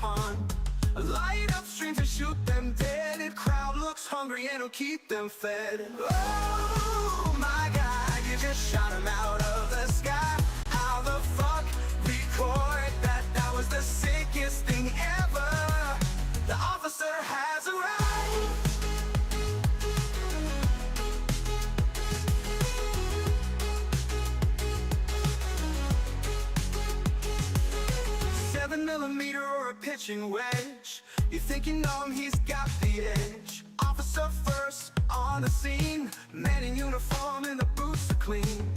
pond. Light up streams and shoot them dead. The crowd looks hungry and it'll keep them fed. Oh my God, you just shot him out of the sky. How the fuck record that? That was the sickest thing ever. The officer has arrived. Millimeter or a pitching wedge. You think you know him, he's got the edge. Officer first on the scene, man in uniform and the boots are clean.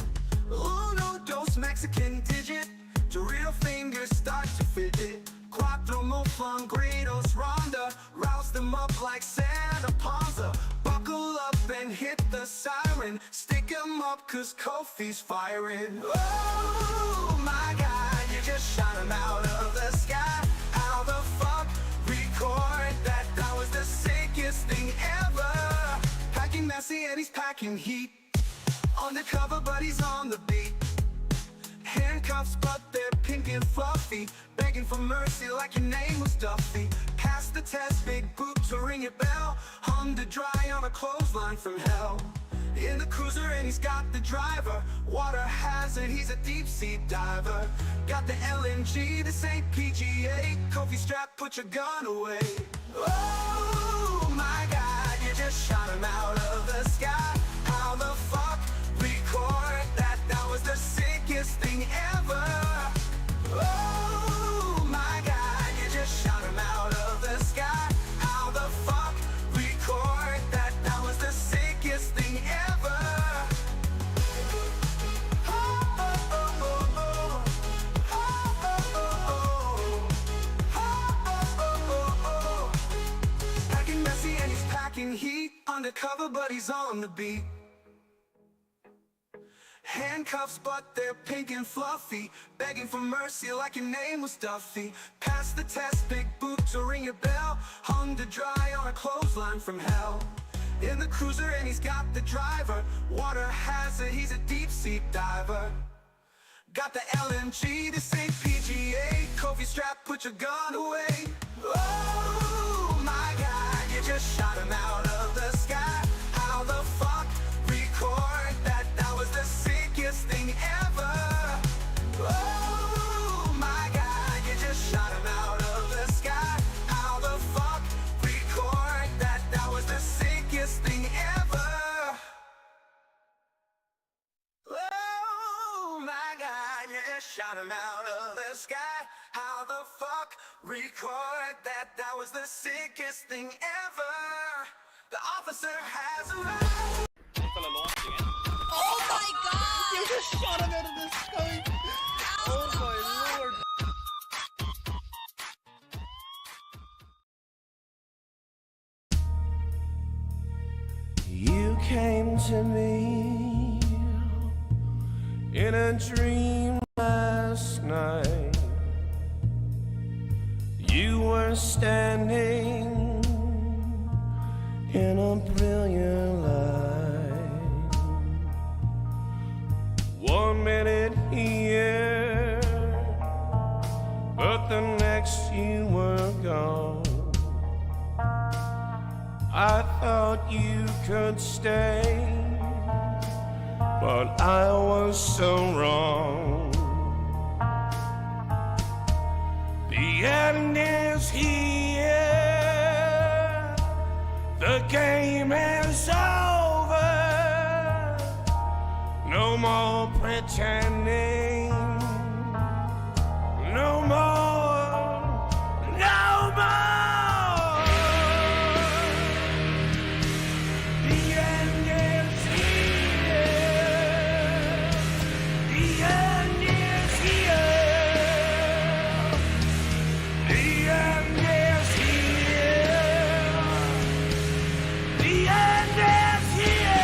Uno, dos, Mexican digit, Dorito fingers start to fidget. Cuatro, Moflon, Gritos, Ronda, rouse them up like Santa Panza. Buckle up and hit the siren, stick him up cause Kofi's firing. Oh my God, you just shot him out of the sky. How the fuck record that? That was the sickest thing ever. Packing messy and he's packing heat. Undercover but he's on the beat. Handcuffs but they're pink and fluffy. Begging for mercy like your name was Duffy. Pass the test, big boot to ring your bell. Hung to dry on a clothesline from hell. In the cruiser and he's got the driver. Water hazard, he's a deep sea diver. Got the LNG, this ain't PGA. Kofi strap, put your gun away. Oh my God, you just shot him out of the sky. How the fuck record that? That was the sickest thing ever. Oh my God, you just shot him out of the sky. How the fuck record that? That was the sickest thing ever. Packing messy and he's packing heat. Undercover but he's on the beat. Handcuffs but they're pink and fluffy. Begging for mercy like your name was Duffy. Pass the test, big boot to ring your bell. Hung to dry on a clothesline from hell. In the cruiser and he's got the driver. Water hazard, he's a deep sea diver. Got the LNG, this ain't PGA. Kofi strap, put your gun away. Oh my God, you just shot him out of the sky. How the fuck record that? That was the sickest thing ever. Oh my God, you just shot him out of the sky. How the fuck record that? That was the sickest thing ever. Oh my God, you just shot him out of the sky. How the fuck record that? That was the sickest thing ever. The officer has arrived. Oh my God! You just shot him out of the sky! Oh my Lord! You came to me in a dream last night. You were standing in a brilliant light. 1 minute here, but the next you were gone. I thought you could stay, but I was so wrong. The end is here, the game is over. No more pretending, no more, no more. The end is here, the end is here, the end is here, the end is here.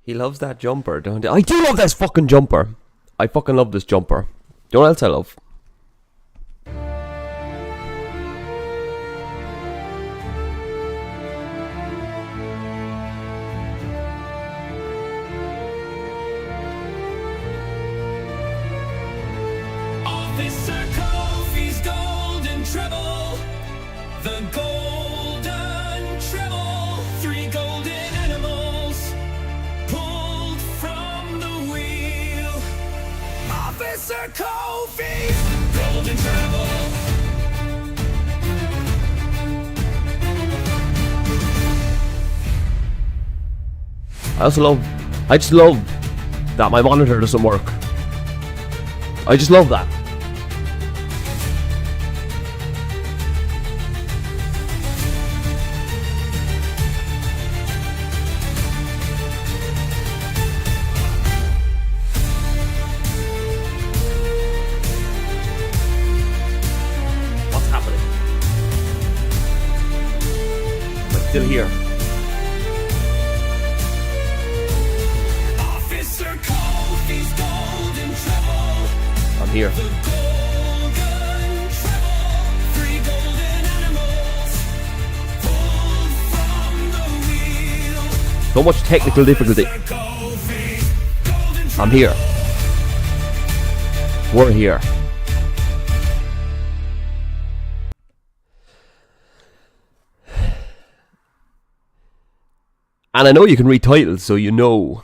He loves that jumper, don't he? I do love this fucking jumper. I fucking love this jumper. You know what else I love? Officer Kofi's golden treble. The golden treble. 3 golden animals pulled from the wheel. Officer Kofi's golden treble. I just love that my monitor doesn't work. I just love that. What's happening? Am I still here? Officer Kofi's golden treble. I'm here. The golden treble. 3 golden animals pulled from the wheel. So much technical difficulty. Officer Kofi's golden treble. I'm here. We're here. And I know you can read titles, so you know.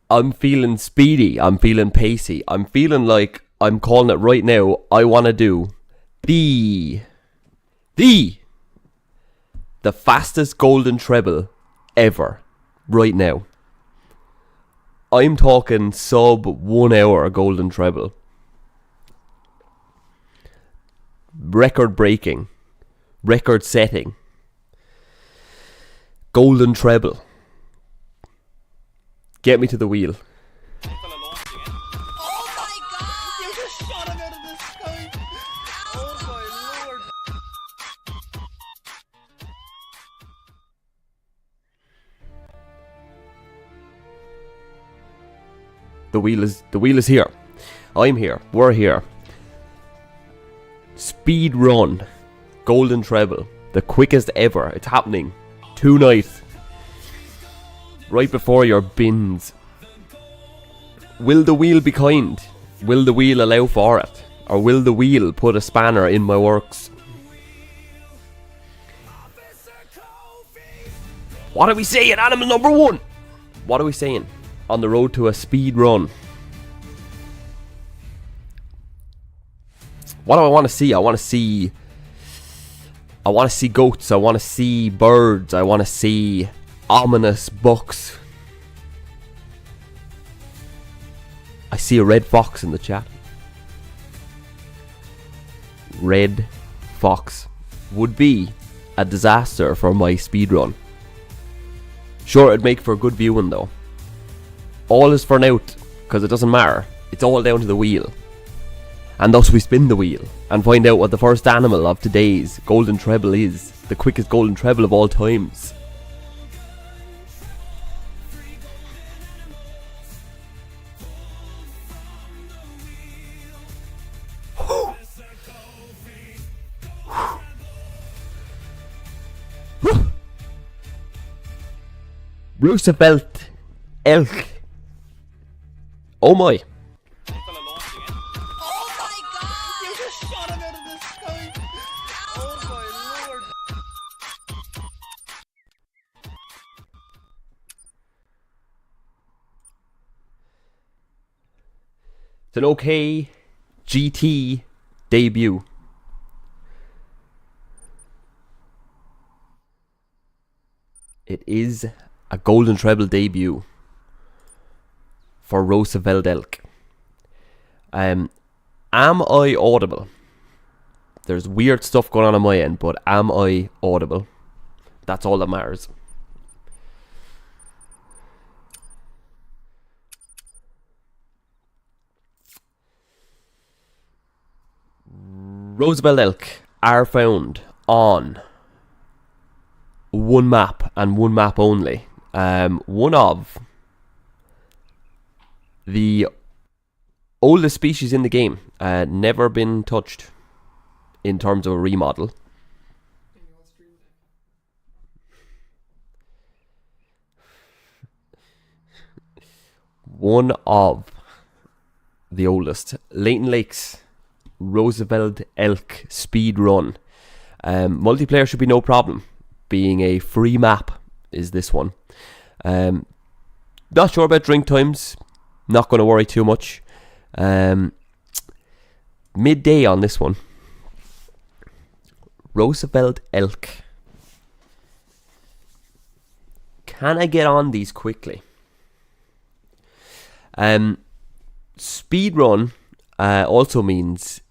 I'm feeling speedy. I'm feeling pacey. I'm feeling like I'm calling it right now. I want to do the fastest golden treble ever right now. I'm talking sub 1 hour golden treble. Record breaking. Record setting. Golden treble. Get me to the wheel. Fella launching it. Oh my god! You just shot him out of the sky! Oh my lord! The wheel is here. I'm here. We're here. Speed run. Golden treble. The quickest ever. It's happening tonight. Right before your bins. Will the wheel be kind? Will the wheel allow for it? Or will the wheel put a spanner in my works? What are we saying? Animal number 1. What are we saying? On the road to a speed run. What do I want to see? I want to see goats. I want to see birds. I want to see ominous bucks. I see a red fox in the chat. Red fox would be a disaster for my speedrun. Sure, it'd make for good viewing though. All is for naught, because it doesn't matter. It's all down to the wheel. And thus we spin the wheel and find out what the first animal of today's golden treble is. The quickest golden treble of all times. Roosevelt elk. Oh my. Fella launching it. Oh my god! You just shot him out of the sky! Oh my lord! It's an okay GT debut. It is a golden treble debut for Roosevelt elk. Am I audible? There's weird stuff going on my end, but am I audible? That's all that matters. Roosevelt elk are found on one map and one map only, one of the oldest species in the game, never been touched in terms of a remodel. One of the oldest. Leighton Lakes Roosevelt Elk Speed Run. Multiplayer should be no problem. Being a free map is this one. Not sure about drink times. Not going to worry too much. Midday on this one. Roosevelt Elk. Can I get on these quickly? Speed run also means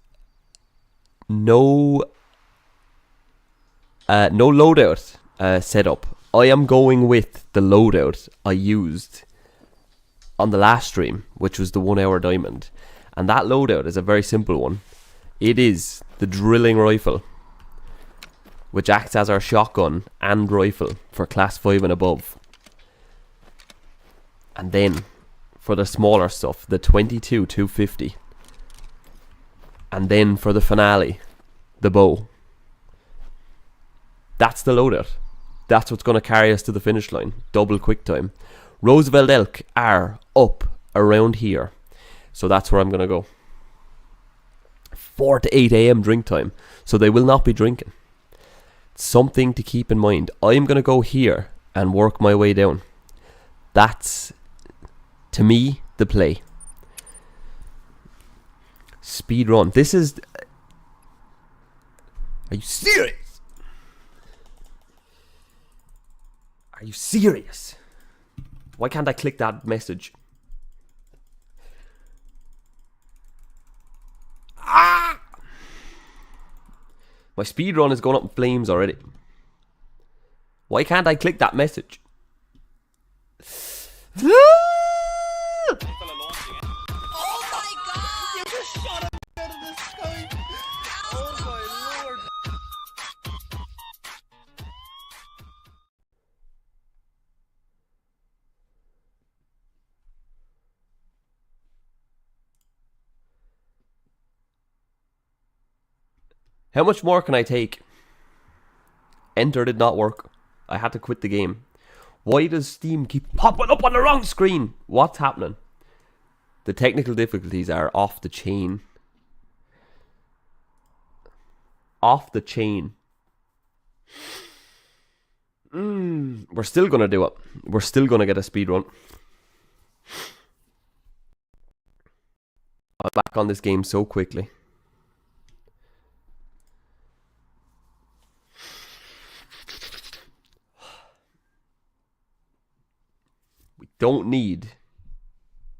no loadout setup. I am going with the loadout I used on the last stream, which was the 1 hour diamond, and that loadout is a very simple one. It is the drilling rifle, which acts as our shotgun and rifle for class 5 and above. And then for the smaller stuff, the 22 250. And then for the finale, the bow. That's the loadout. That's what's going to carry us to the finish line. Double quick time. Roosevelt Elk are up around here, so that's where I'm going to go. 4 to 8 a.m. drink time, so they will not be drinking. Something to keep in mind. I'm going to go here and work my way down. That's, to me, the play. Speed run. This is... Are you serious? Are you serious? Why can't I click that message? Ah! My speed run is going up in flames already. Why can't I click that message? Oh my god! You just shot him out of the sky! Oh my lord! How much more can I take? Enter did not work. I had to quit the game. Why does Steam keep popping up on the wrong screen? What's happening? The technical difficulties are off the chain. Off the chain. We're still going to do it. We're still going to get a speed run. I'm back on this game so quickly. We don't need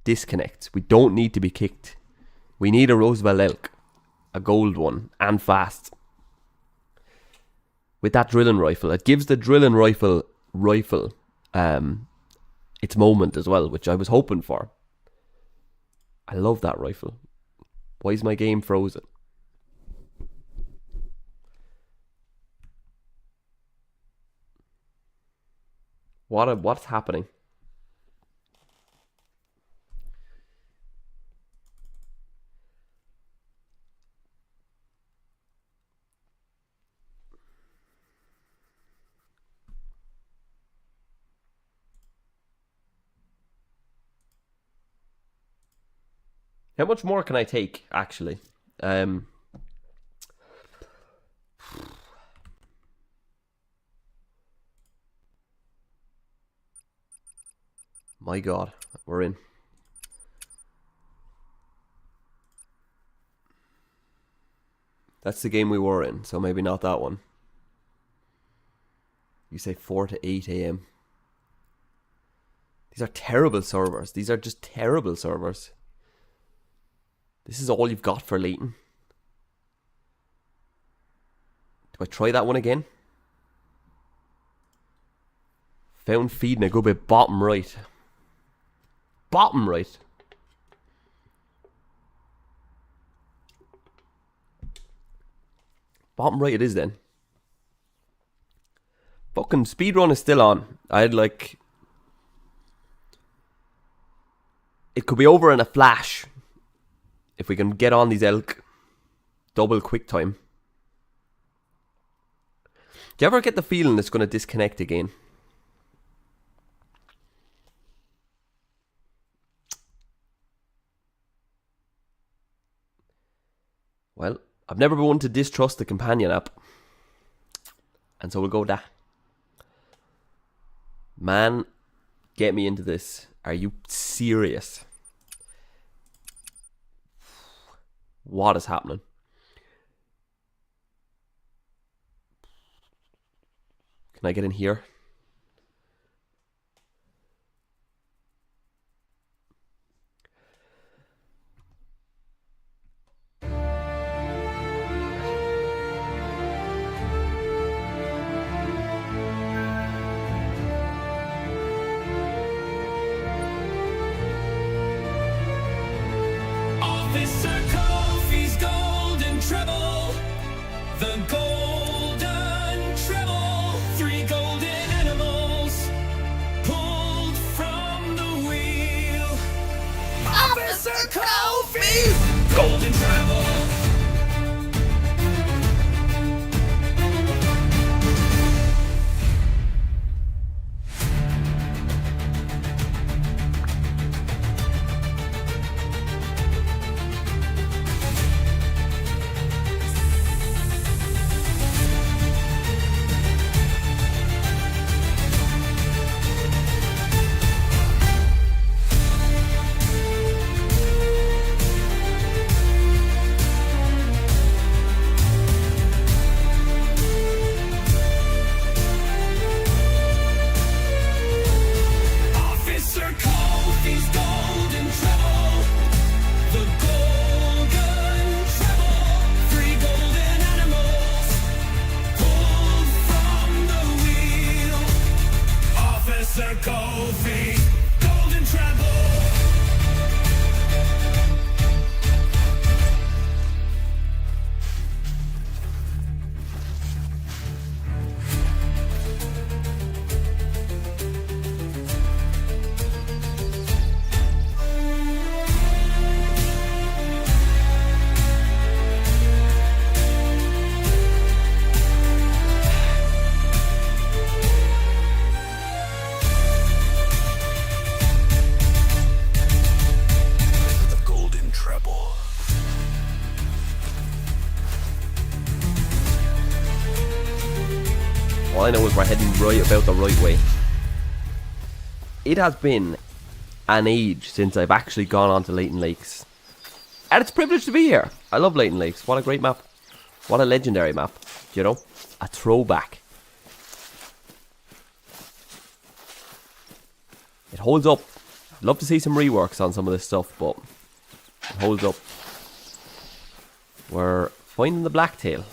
disconnects. We don't need to be kicked. We need a Roosevelt Elk. A gold one. And fast. With that drilling rifle. It gives the drilling rifle its moment as well, which I was hoping for. I love that rifle. Why is my game frozen? What's happening? How much more can I take, actually? My god, we're in. That's the game we were in, so maybe not that one. You say 4 to 8 a.m. These are terrible servers. These are just terrible servers. This is all you've got for Leighton. Do I try that one again? Found feeding a good bit bottom right. Bottom right. Bottom right it is then. Fucking speedrun is still on. I had like It could be over in a flash if we can get on these elk. Double quick time. Do you ever get the feeling it's going to disconnect again? Well, I've never been one to distrust the companion app. And so we'll go with that. Man, get me into this. Are you serious? What is happening? Can I get in here? Officer Kofi's golden treble. The golden treble. 3 golden animals pulled from the wheel. Officer Kofi! Golden treble. Kofi, golden treble. All I know is we're heading right about the right way. It has been an age since I've actually gone on to Leighton Lakes. And it's a privilege to be here. I love Leighton Lakes. What a great map. What a legendary map. You know? A throwback. It holds up. I'd love to see some reworks on some of this stuff, but it holds up. We're finding the blacktail.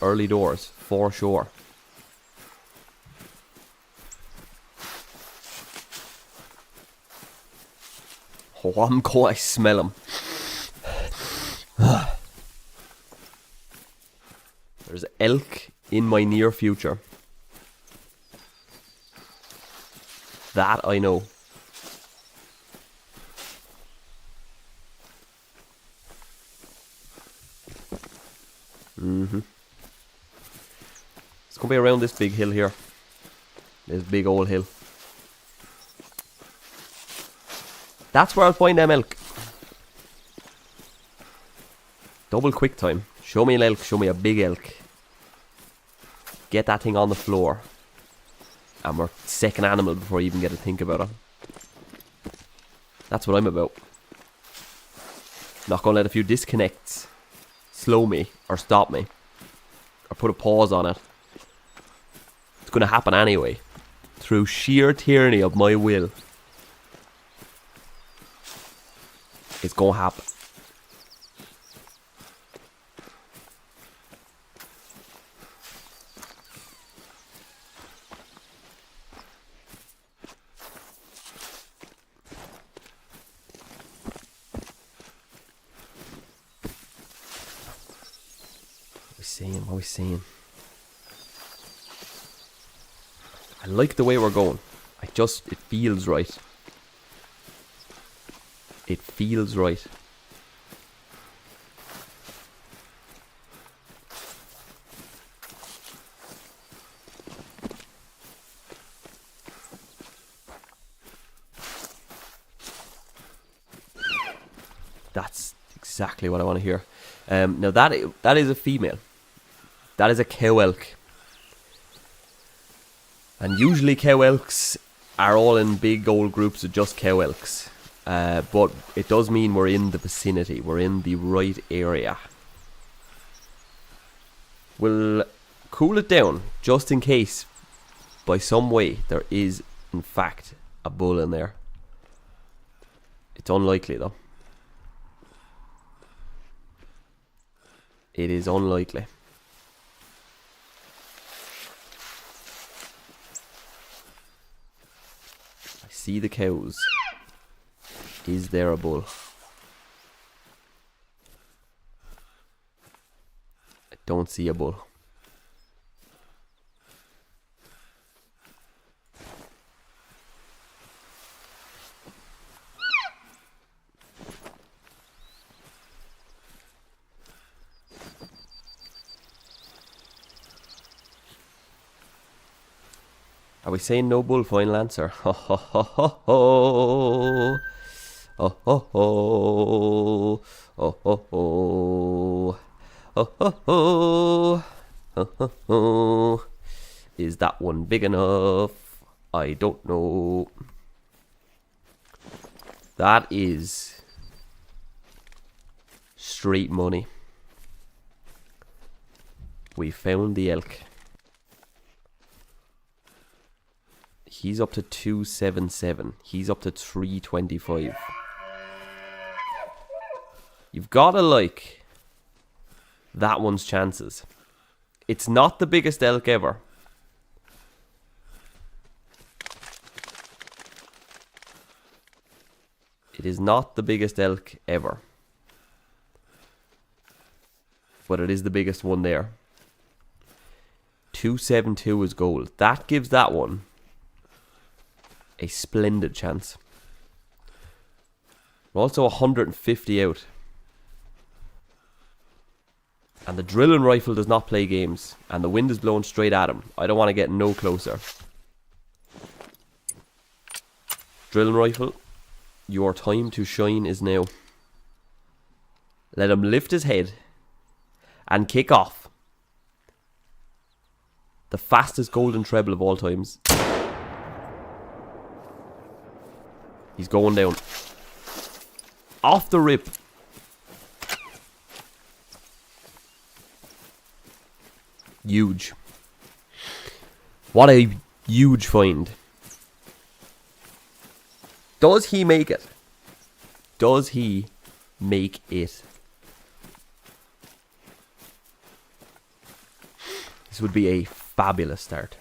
Early doors, for sure. Oh, I'm cold. I smell him. There's elk in my near future. That I know. It's gonna be around this big hill here. This big old hill. That's where I'll find them elk. Double quick time. Show me an elk, show me a big elk. Get that thing on the floor. And we're second animal before you even get to think about it. That's what I'm about. Not gonna let a few disconnects slow me or stop me. Or put a pause on it. It's gonna happen anyway. Through sheer tyranny of my will. It's gonna happen. What are we saying? I like the way we're going. It feels right. It feels right. That's exactly what I want to hear. Now that is a female. That is a cow elk. And usually cow elks are all in big old groups of just cow elks. But it does mean we're in the vicinity. We're in the right area. We'll cool it down just in case by some way there is in fact a bull in there. It's unlikely though. It is unlikely. I see the cows. Is there a bull? I don't see a bull. Are we saying no bull? Final answer. Ho ho ho ho ho. Oh ho ho. Oh ho ho. Oh ho ho. Oh ho ho. Is that one big enough? I don't know. That is straight money. We found the elk. He's up to 277. He's up to 325. You've gotta like that one's chances. It's not the biggest elk ever. It is not the biggest elk ever. But it is the biggest one there. 272 is gold. That gives that one a splendid chance. We're also 150 out. And the drilling rifle does not play games. And the wind is blowing straight at him. I don't want to get no closer. Drilling rifle, your time to shine is now. Let him lift his head and kick off. The fastest golden treble of all times. He's going down. Off the rip. Huge. What a huge find. Does he make it? Does he make it? This would be a fabulous start.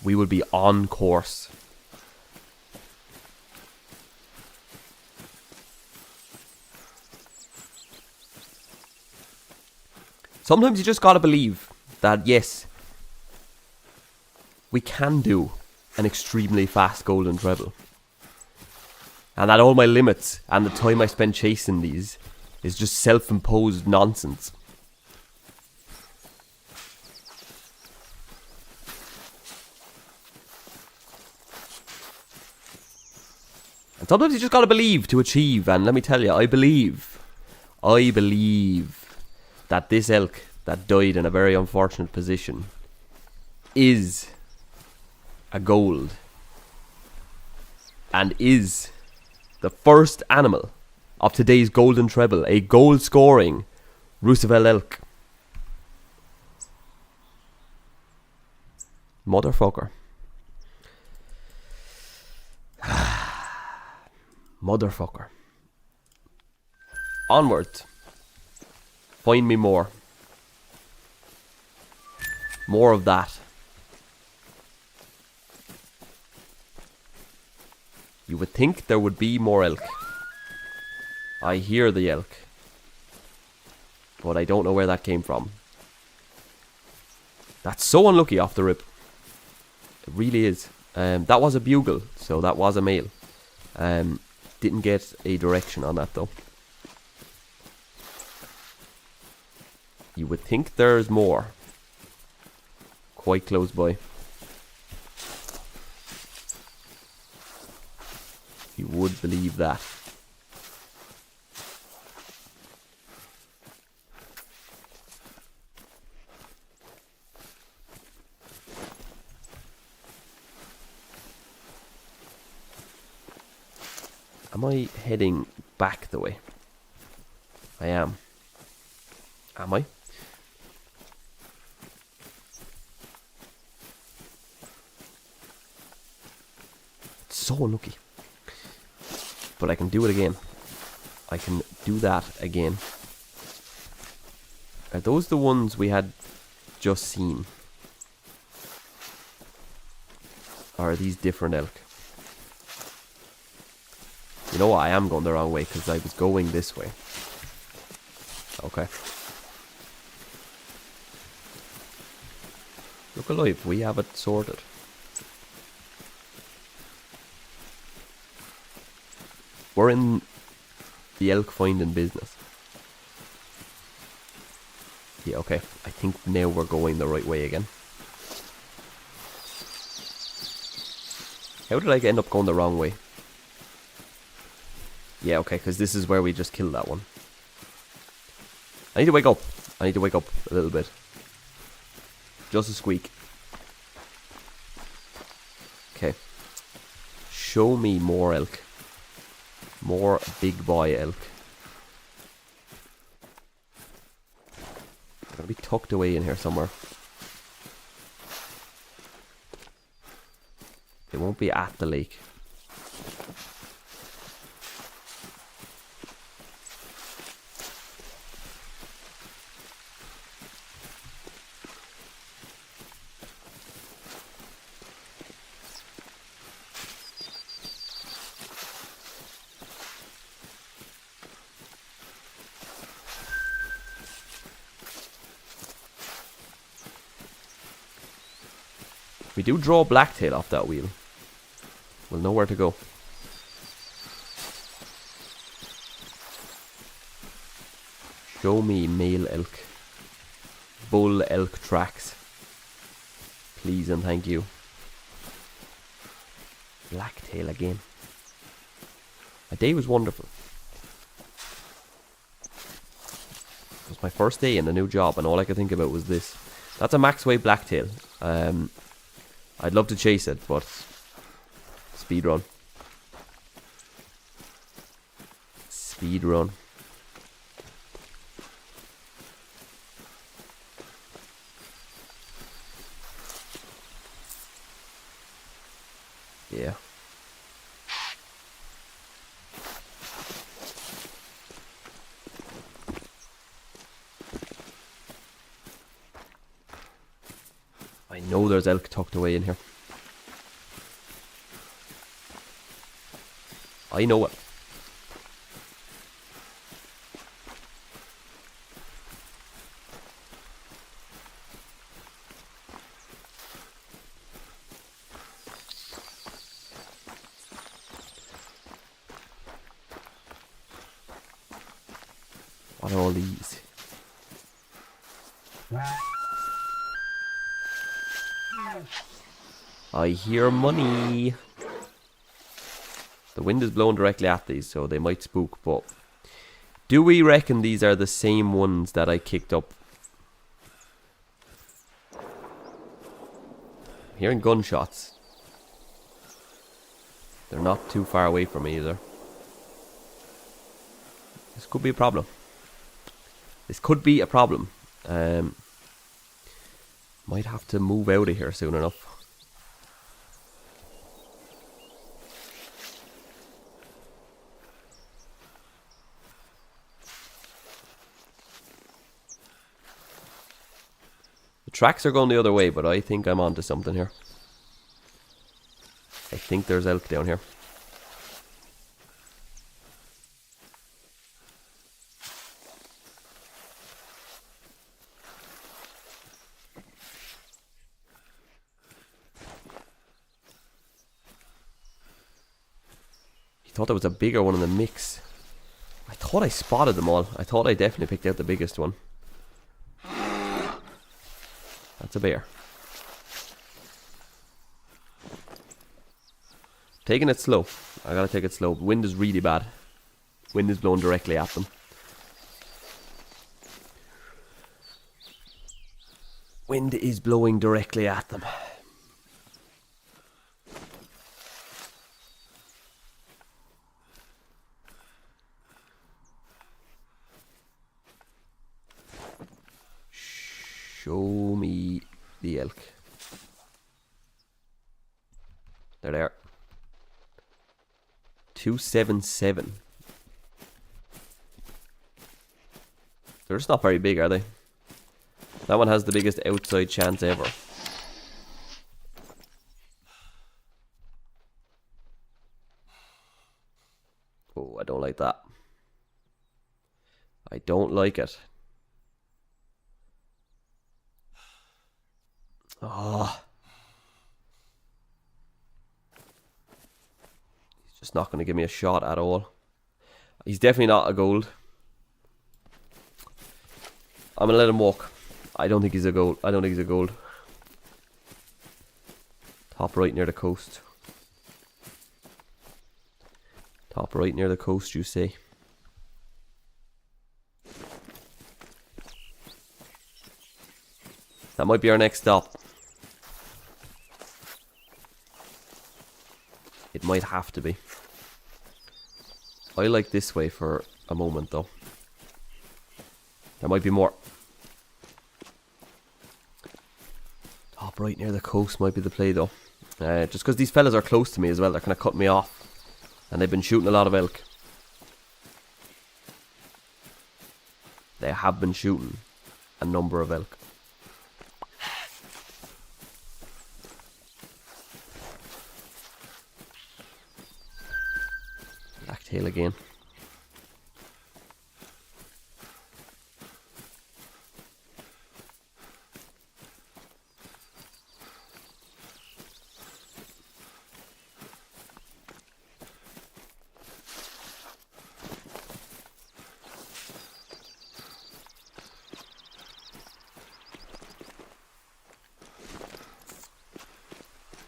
We would be on course. Sometimes you just gotta believe that, yes, we can do an extremely fast golden treble. And that all my limits and the time I spend chasing these is just self-imposed nonsense. And sometimes you just gotta believe to achieve. And let me tell you, I believe that this elk that died in a very unfortunate position is a gold and is the first animal of today's golden treble, a gold scoring Roosevelt elk. Motherfucker. Motherfucker. Onward. Find me more. More of that. You would think there would be more elk. I hear the elk. But I don't know where that came from. That's so unlucky off the rip. It really is. That was a bugle, so that was a male. Didn't get a direction on that though. You would think there's more. Quite close by. You would believe that. Am I heading back the way? I am. Am I? It's so unlucky. But I can do it again. I can do that again. Are those the ones we had just seen? Or are these different elk? You know what, I am going the wrong way because I was going this way. Okay. Look alive, we have it sorted. We're in the elk finding business. Yeah, okay. I think now we're going the right way again. How did I end up going the wrong way? Yeah, okay, because this is where we just killed that one. I need to wake up. I need to wake up a little bit. Just a squeak. Okay. Show me more elk. More big boy elk. They're gonna be tucked away in here somewhere. They won't be at the lake. We do draw blacktail off that wheel. We'll know where to go. Show me male elk. Bull elk tracks. Please and thank you. Blacktail again. My day was wonderful. It was my first day in a new job and all I could think about was this. That's a max weight blacktail. I'd love to chase it, but speed run. Speed run. Yeah. I know there's elk tucked away in here. I know it. What are all these? I hear money. The wind is blowing directly at these, so they might spook, but do we reckon these are the same ones that I kicked up? I'm hearing gunshots. They're not too far away from me either. This could be a problem. This could be a problem. Might have to move out of here soon enough. The tracks are going the other way, but I think I'm onto something here. I think there's elk down here. thought there was a bigger one in the mix. I thought I spotted them all. I thought I definitely picked out the biggest one. That's a bear. Taking it slow. I gotta take it slow. Wind is really bad. Wind is blowing directly at them. Wind is blowing directly at them. Show me the elk. They're there. 277. They're just not very big, are they? That one has the biggest outside chance ever. Oh, I don't like that. I don't like it. Oh. He's just not going to give me a shot at all. He's definitely not a gold. I'm going to let him walk. I don't think he's a gold. I don't think he's a gold. Top right near the coast. Top right near the coast, you say? That might be our next stop. It might have to be. I like this way for a moment though. There might be more. Top right near the coast might be the play though. Just because these fellas are close to me as well, they're kind of cutting me off. And they've been shooting a lot of elk. They have been shooting a number of elk. Blacktail again.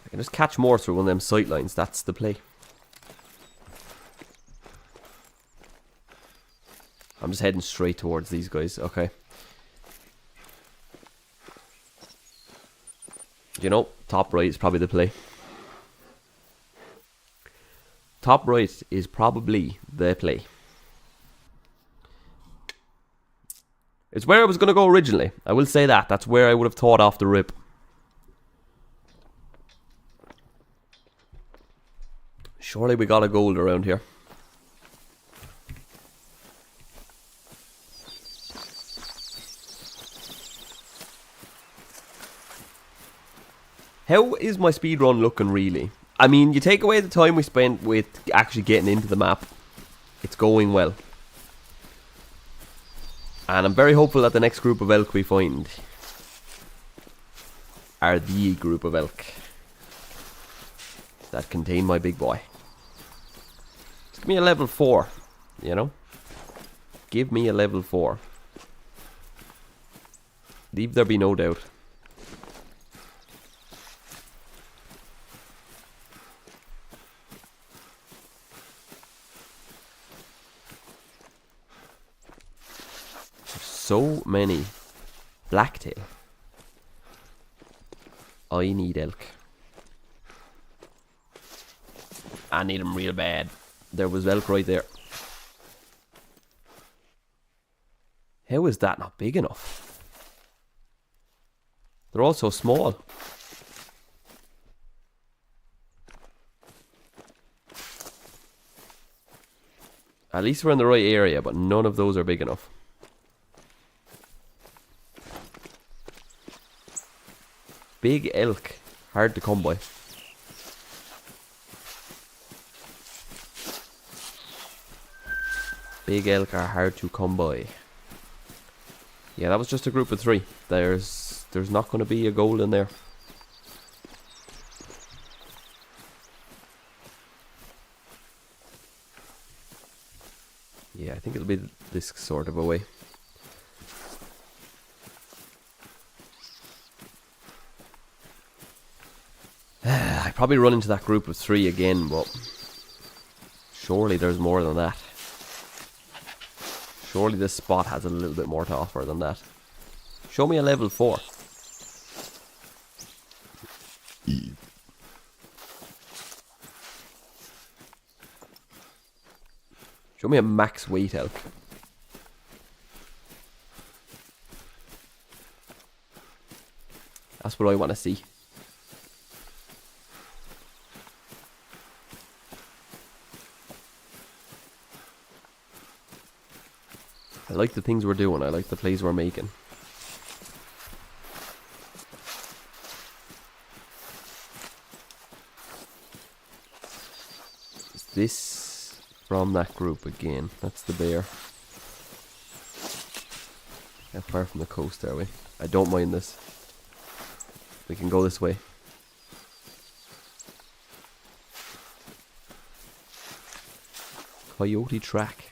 I can just catch more through one of them sight lines. That's the play. I'm just heading straight towards these guys. Okay. You know, top right is probably the play. Top right is probably the play. It's where I was going to go originally. I will say that. That's where I would have thought off the rip. Surely we got a gold around here. How is my speedrun looking really? I mean, you take away the time we spent with actually getting into the map. It's going well. And I'm very hopeful that the next group of elk we find are the group of elk that contain my big boy. Just give me a level 4, you know? Give me a level 4. Leave there be no doubt. So many blacktail. I need elk. I need them real bad. There was elk right there. How is that not big enough? They're all so small. At least we're in the right area, but none of those are big enough. Big elk, hard to come by. Big elk are hard to come by. Yeah, that was just a group of 3. There's not going to be a goal in there. Yeah, I think it'll be this sort of a way. I probably run into that group of 3 again, but surely there's more than that. Surely this spot has a little bit more to offer than that. Show me a level 4. Show me a max weight elk. That's what I want to see. I like the things we're doing. I like the plays we're making. Is this from that group again? That's the bear. How far from the coast are we? I don't mind this. We can go this way. Coyote track.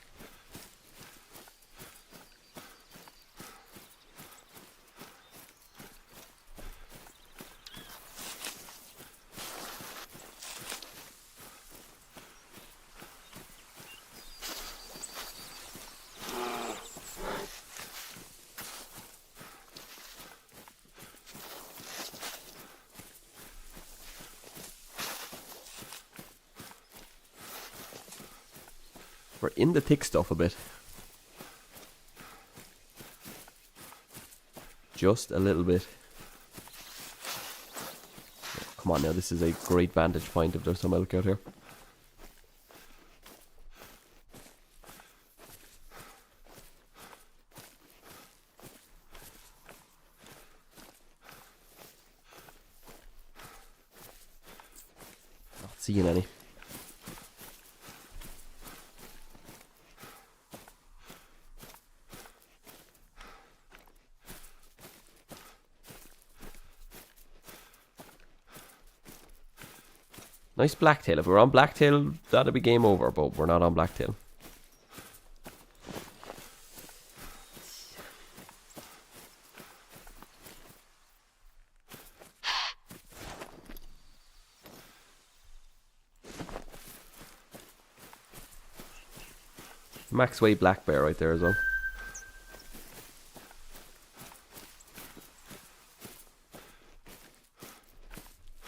We're in the thick stuff a bit. Just a little bit. Come on now, this is a great vantage point if there's some elk out here. Not seeing any. Nice blacktail. If we're on blacktail, that'd be game over, but we're not on blacktail. Max weight black bear right there as well.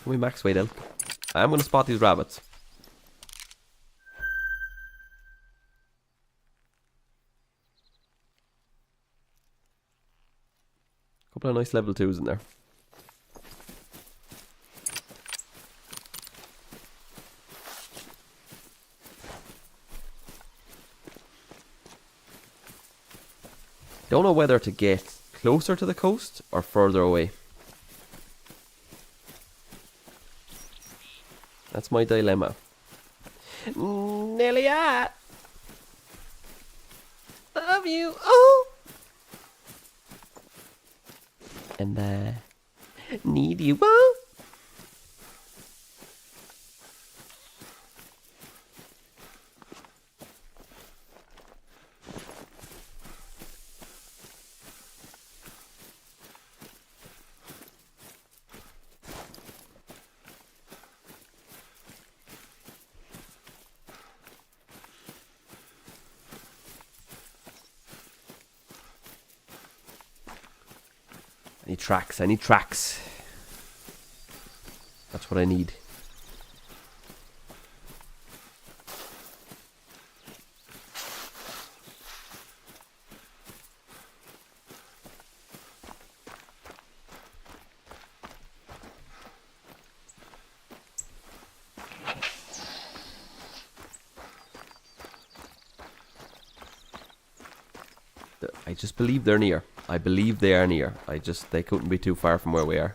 Can we max weight elk? I'm going to spot these rabbits. Couple of nice level 2s in there. Don't know whether to get closer to the coast or further away. That's my dilemma. Nearly at. Love you. Oh. And need you. Oh. I need tracks. I need tracks. That's what I need. I just believe they're near. I believe they are near. They couldn't be too far from where we are.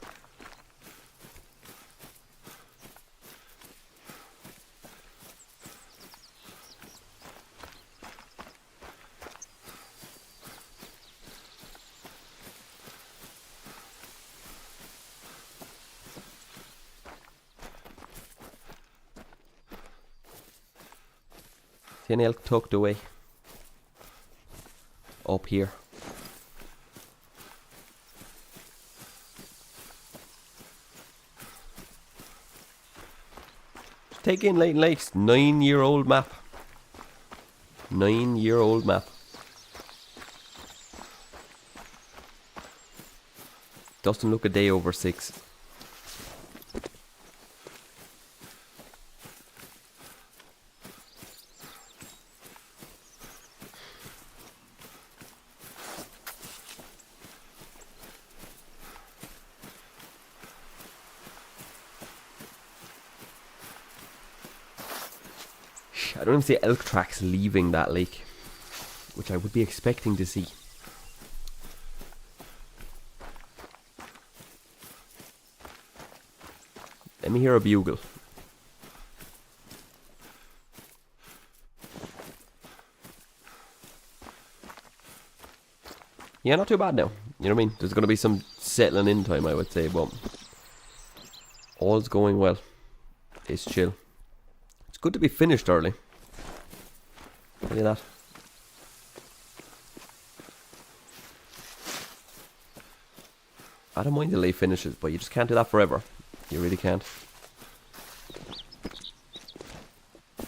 See any elk tucked away? up here. Take in Leighton Lakes, 9-year-old map. 9-year-old map. Doesn't look a day over 6. I don't even see elk tracks leaving that lake, which I would be expecting to see. Let me hear a bugle. Yeah, not too bad now. You know what I mean? There's going to be some settling in time, I would say, but all's going well. It's chill. It's good to be finished early. Tell you that. I don't mind the late finishes, but you just can't do that forever. You really can't.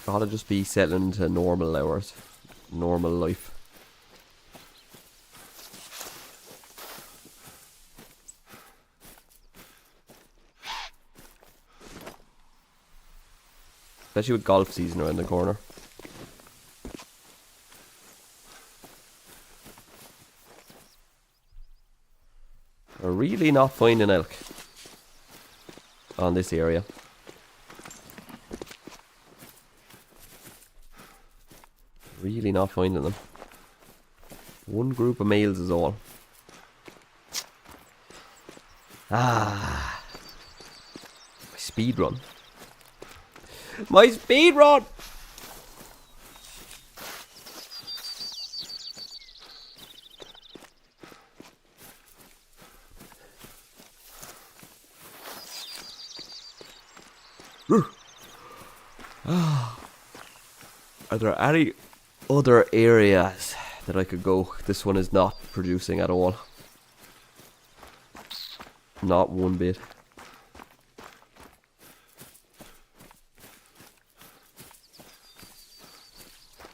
Gotta just be settling into normal hours. Normal life. Especially with golf season around the corner. We're really not finding elk on this area. Really not finding them. One group of males is all. Ah, my speed run. My speed run. Are there any other areas that I could go? This one is not producing at all. Not one bit.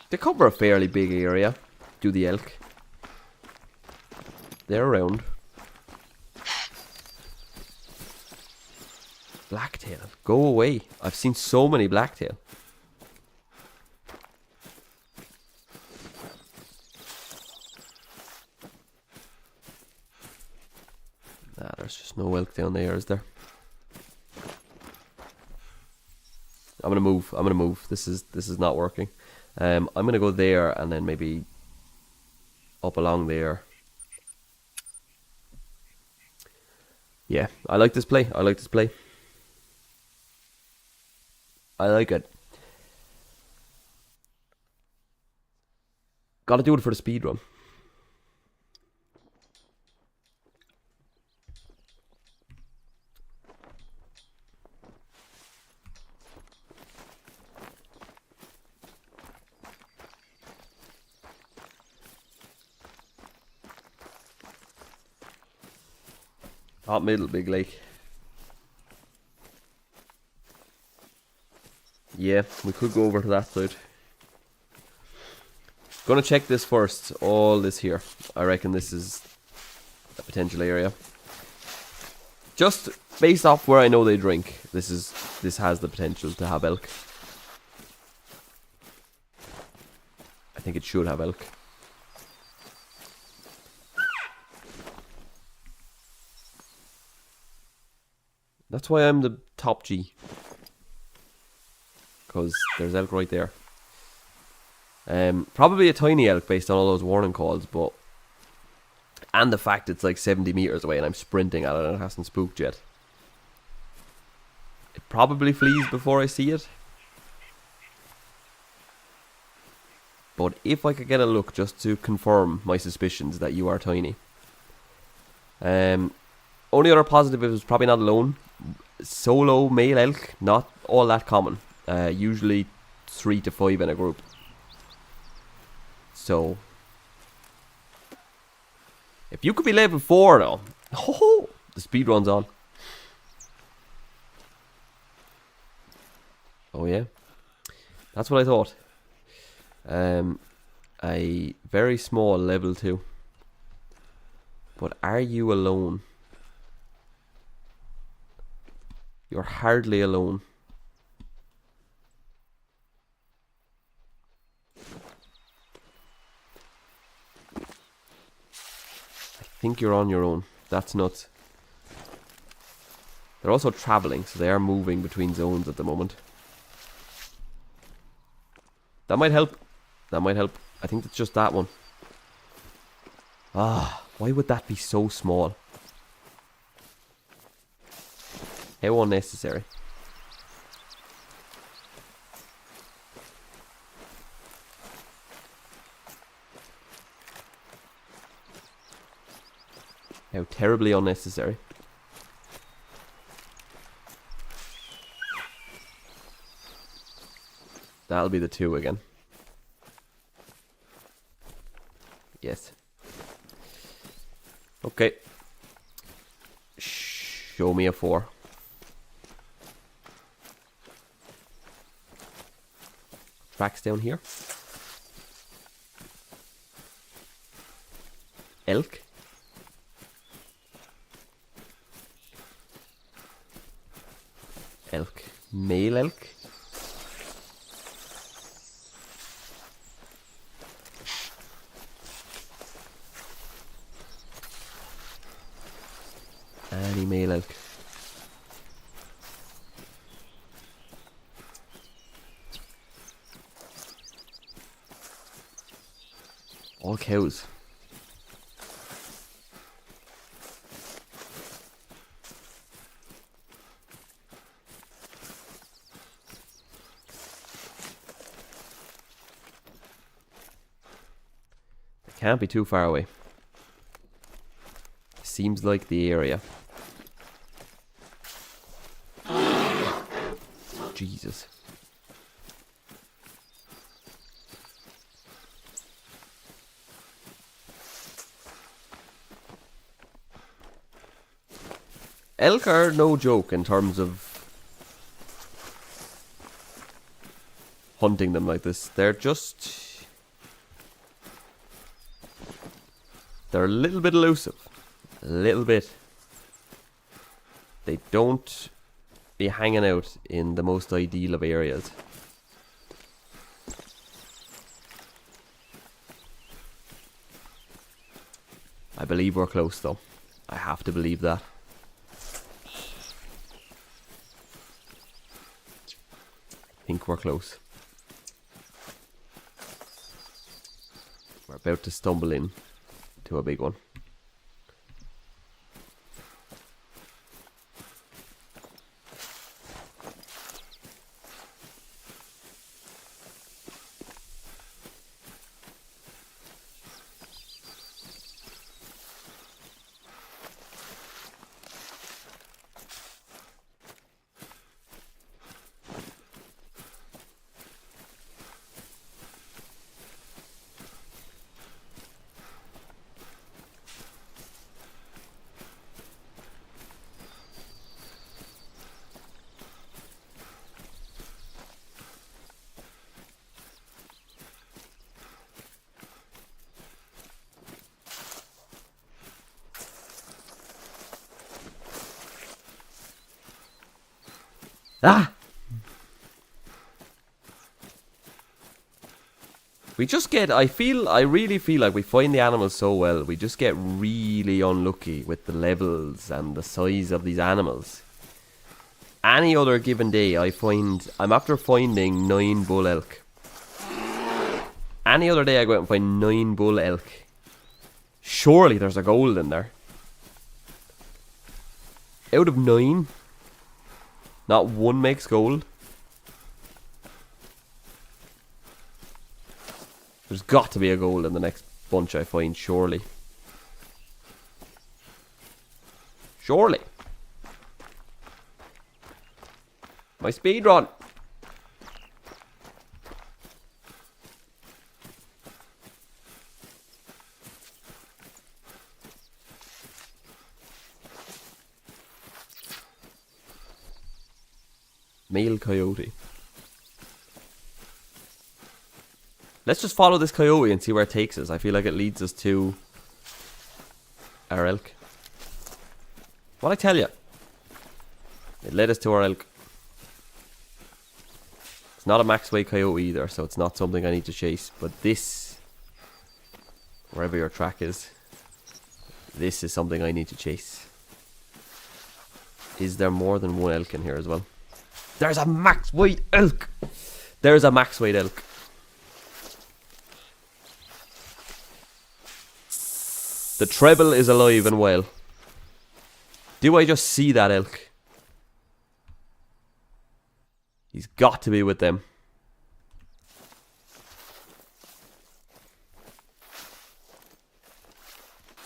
They cover a fairly big area. Do the elk. They're around. Blacktail, go away. I've seen so many blacktail. Nah, there's just no elk down there, is there? I'm gonna move. This is not working. I'm gonna go there and then maybe up along there. Yeah, I like this play. I like it. Gotta do it for the speed run. Top middle, big lake. Yeah, we could go over to that side. Gonna check this first. All this here. I reckon this is a potential area. Just based off where I know they drink, this has the potential to have elk. I think it should have elk. That's why I'm the top G. Because there's elk right there. Probably a tiny elk based on all those warning calls, but... And the fact it's like 70 meters away and I'm sprinting at it and it hasn't spooked yet. It probably flees before I see it. But if I could get a look just to confirm my suspicions that you are tiny. Only other positive, it was probably not alone. Solo male elk, not all that common. Usually 3 to 5 in a group. So If you could be level 4 though. Oh, the speed run's on. Oh yeah. That's what I thought. A very small level 2. But are you alone? You're hardly alone. I think you're on your own. That's nuts. They're also traveling, so they are moving between zones at the moment. That might help. That might help. I think it's just that one. Ah, why would that be so small? How unnecessary. How terribly unnecessary. That'll be the 2 again. Yes. Okay. Show me a 4. Tracks down here. Elk. Elk. Male elk. Any male elk. All cows. They can't be too far away. Seems like the area. Jesus. Elk are no joke in terms of hunting them like this. They're a little bit elusive. A little bit. They don't be hanging out in the most ideal of areas. I believe we're close though. I have to believe that. I think we're close. We're about to stumble in to a big one. Ah! We just get, I really feel like we find the animals so well. We just get really unlucky with the levels and the size of these animals. Any other given day, I'm after finding 9 bull elk. Any other day I go out and find 9 bull elk. Surely there's a gold in there. Out of 9, not one makes gold. There's got to be a gold in the next bunch I find, surely. Surely. My speed run. Male coyote. Let's just follow this coyote and see where it takes us. I feel like it leads us to our elk. What'd I tell you? It led us to our elk. It's not a max weight coyote either, so it's not something I need to chase. But this, wherever your track is, this is something I need to chase. Is there more than one elk in here as well? There's a max weight elk! There's a max weight elk. The treble is alive and well. Do I just see that elk? He's got to be with them.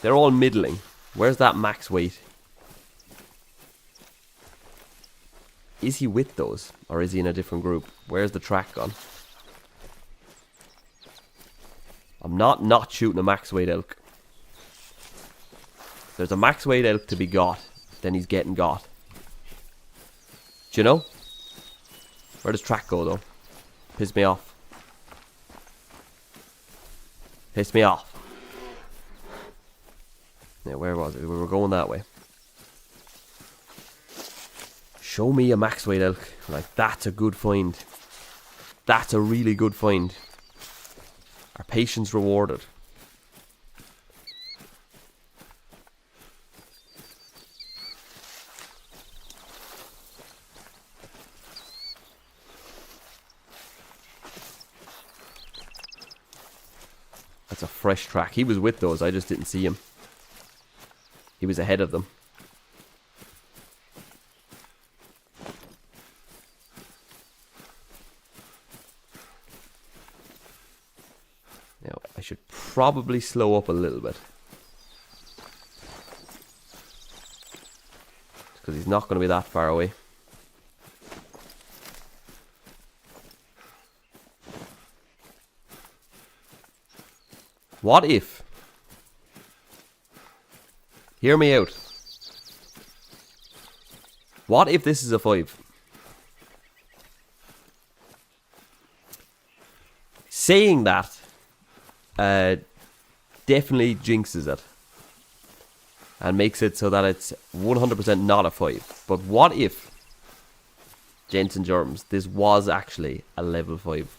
They're all middling. Where's that max weight? Is he with those? Or is he in a different group? Where's the track gone? I'm not shooting a max weight elk. There's a max weight elk to be got. Then he's getting got. Do you know? Where does track go though? Piss me off. Piss me off. Now where was it? We were going that way. Show me a max weight elk. Like, that's a good find. That's a really good find. Our patience rewarded. That's a fresh track. He was with those, I just didn't see him. He was ahead of them. Now, I should probably slow up a little bit. Because he's not going to be that far away. What if? Hear me out. What if this is a 5? Saying that definitely jinxes it and makes it so that it's 100% not a 5. But what if, gents and germs, this was actually a level 5?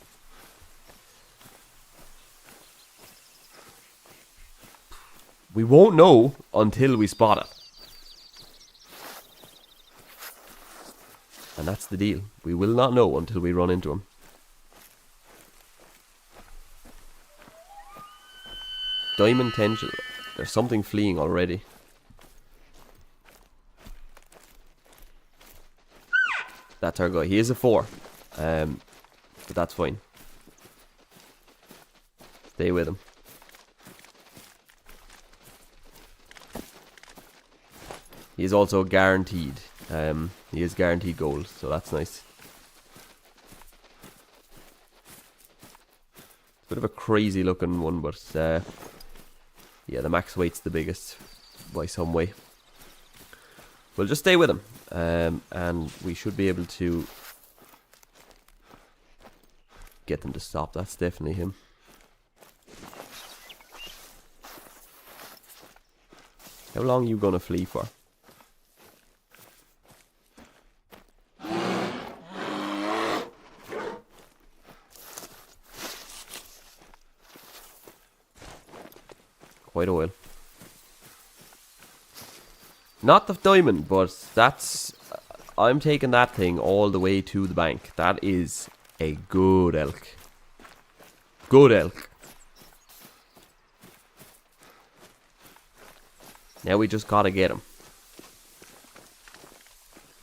We won't know until we spot it. And that's the deal. We will not know until we run into him. Diamond tension. There's something fleeing already. That's our guy. He is a 4. But that's fine. Stay with him. He is also guaranteed. He is guaranteed gold, so that's nice. Bit of a crazy looking one, but yeah, the max weight's the biggest by some way. We'll just stay with him, and we should be able to get them to stop. That's definitely him. How long are you gonna flee for? Quite a while. Not the diamond, but that's... I'm taking that thing all the way to the bank. That is a good elk. Good elk. Now we just gotta get him.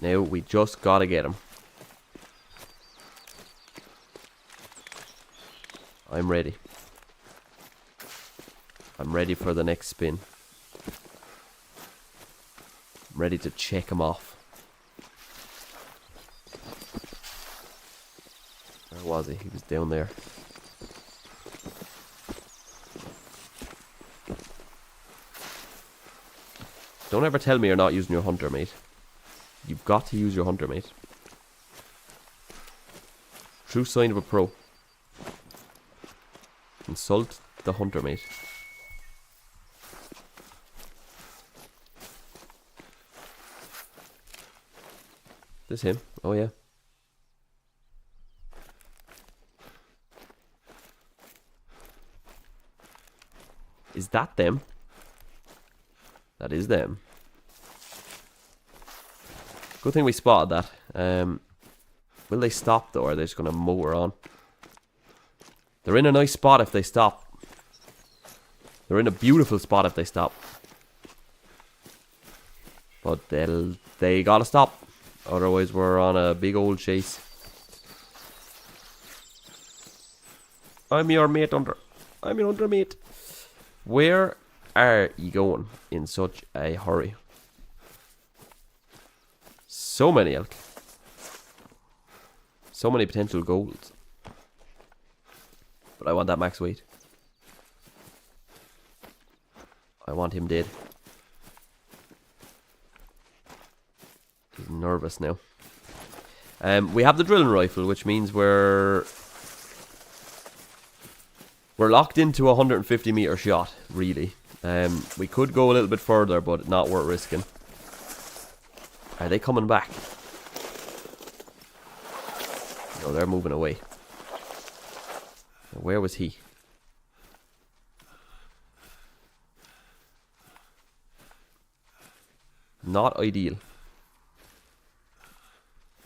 Now we just gotta get him. I'm ready. I'm ready for the next spin. I'm ready to check him off. Where was he? He was down there. Don't ever tell me you're not using your hunter, mate. You've got to use your hunter, mate. True sign of a pro. Consult the hunter, mate. This him? Oh yeah. Is that them? That is them. Good thing we spotted that. Will they stop though, or are they just going to motor on? They're in a nice spot if they stop. They're in a beautiful spot if they stop. But they gotta stop. Otherwise we're on a big old chase. I'm your mate under. I'm your under mate. Where are you going in such a hurry? So many elk. So many potential goals. But I want that max weight. I want him dead. He's nervous now. We have the drilling rifle, which means we're locked into a 150 meter shot, really. We could go a little bit further, but not worth risking. Are they coming back? No, they're moving away. Where was he? Not ideal.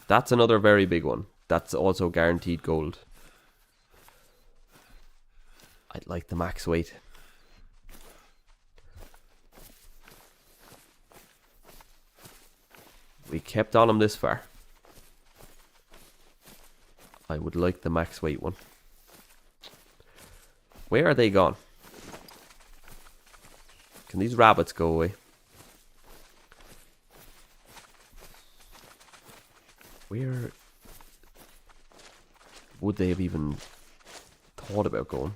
That's another very big one. That's also guaranteed gold. I'd like the max weight. We kept on him this far. I would like the max weight one. Where are they gone? Can these rabbits go away? Where would they have even thought about going?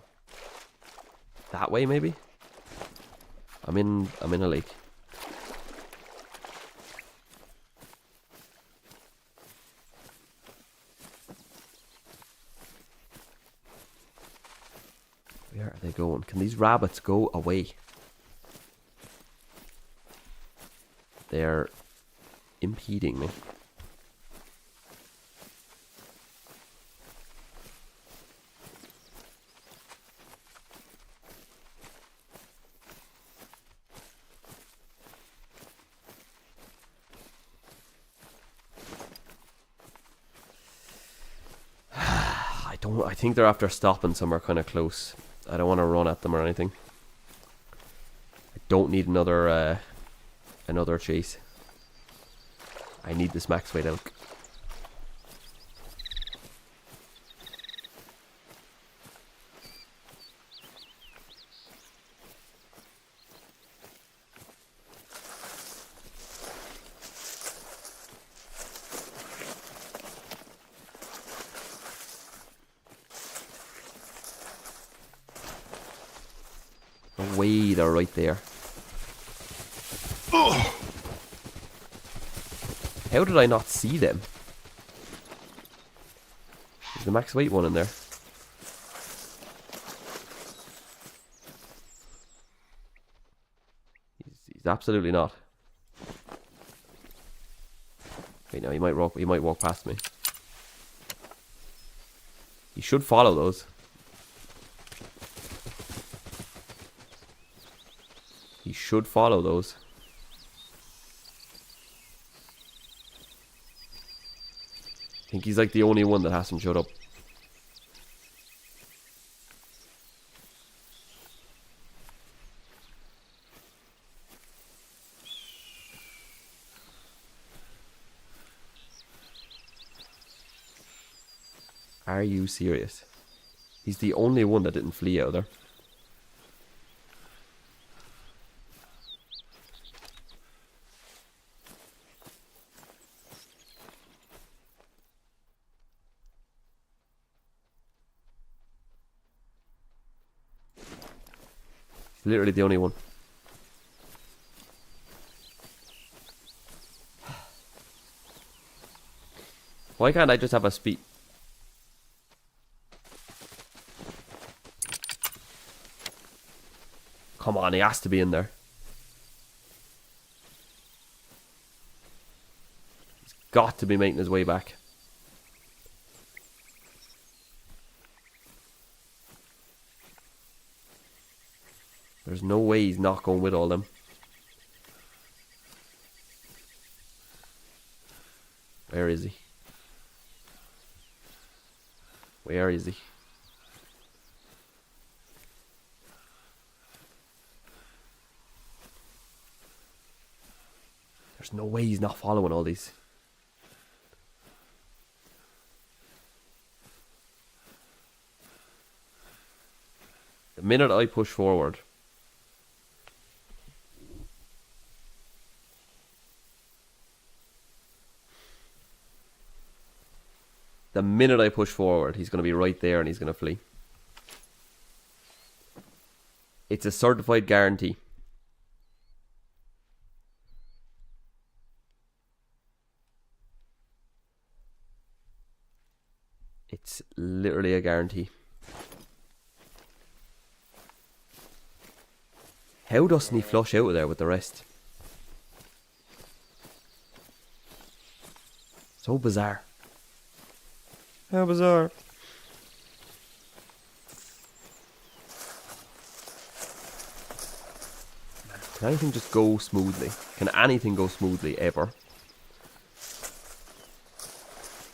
That way, maybe? I'm in a lake. Where are they going? Can these rabbits go away? They're impeding me. I think they're after stopping somewhere kind of close. I don't want to run at them or anything. I don't need another chase. I need this max weight elk. Way they're right there. How did I not see them? There's the max weight one in there. He's absolutely not. Wait, no, he might walk past me. He should follow those. He should follow those. I think he's like the only one that hasn't showed up. Are you serious? He's the only one that didn't flee out of there. Literally the only one. Why can't I just have a speed? Come on, he has to be in there. He's got to be making his way back. There's no way he's not going with all them. Where is he? Where is he? There's no way he's not following all these. The minute I push forward, he's going to be right there and he's going to flee. It's a certified guarantee. It's literally a guarantee. How doesn't he flush out of there with the rest? So bizarre. How bizarre. Can anything just go smoothly? Can anything go smoothly ever?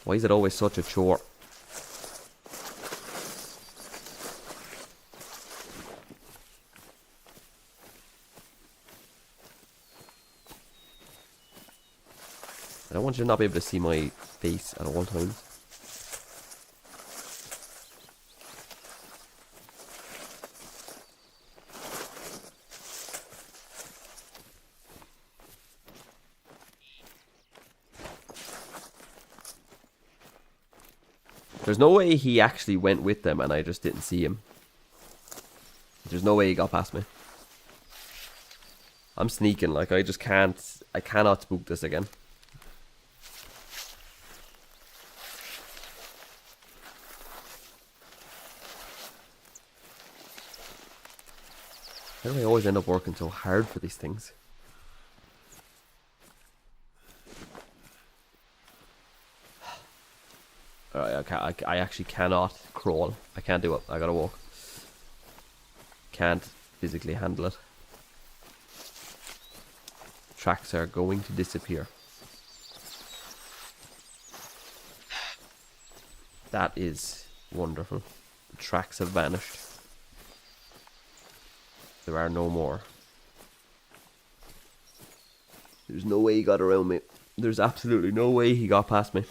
Why is it always such a chore? I don't want you to not be able to see my face at all times. There's no way he actually went with them and I just didn't see him. There's no way he got past me. I'm sneaking, like I just can't, I cannot spook this again. How do I always end up working so hard for these things? Alright, I actually cannot crawl. I can't do it. I gotta walk. Can't physically handle it. Tracks are going to disappear. That is wonderful. The tracks have vanished. There are no more. There's no way he got around me. There's absolutely no way he got past me.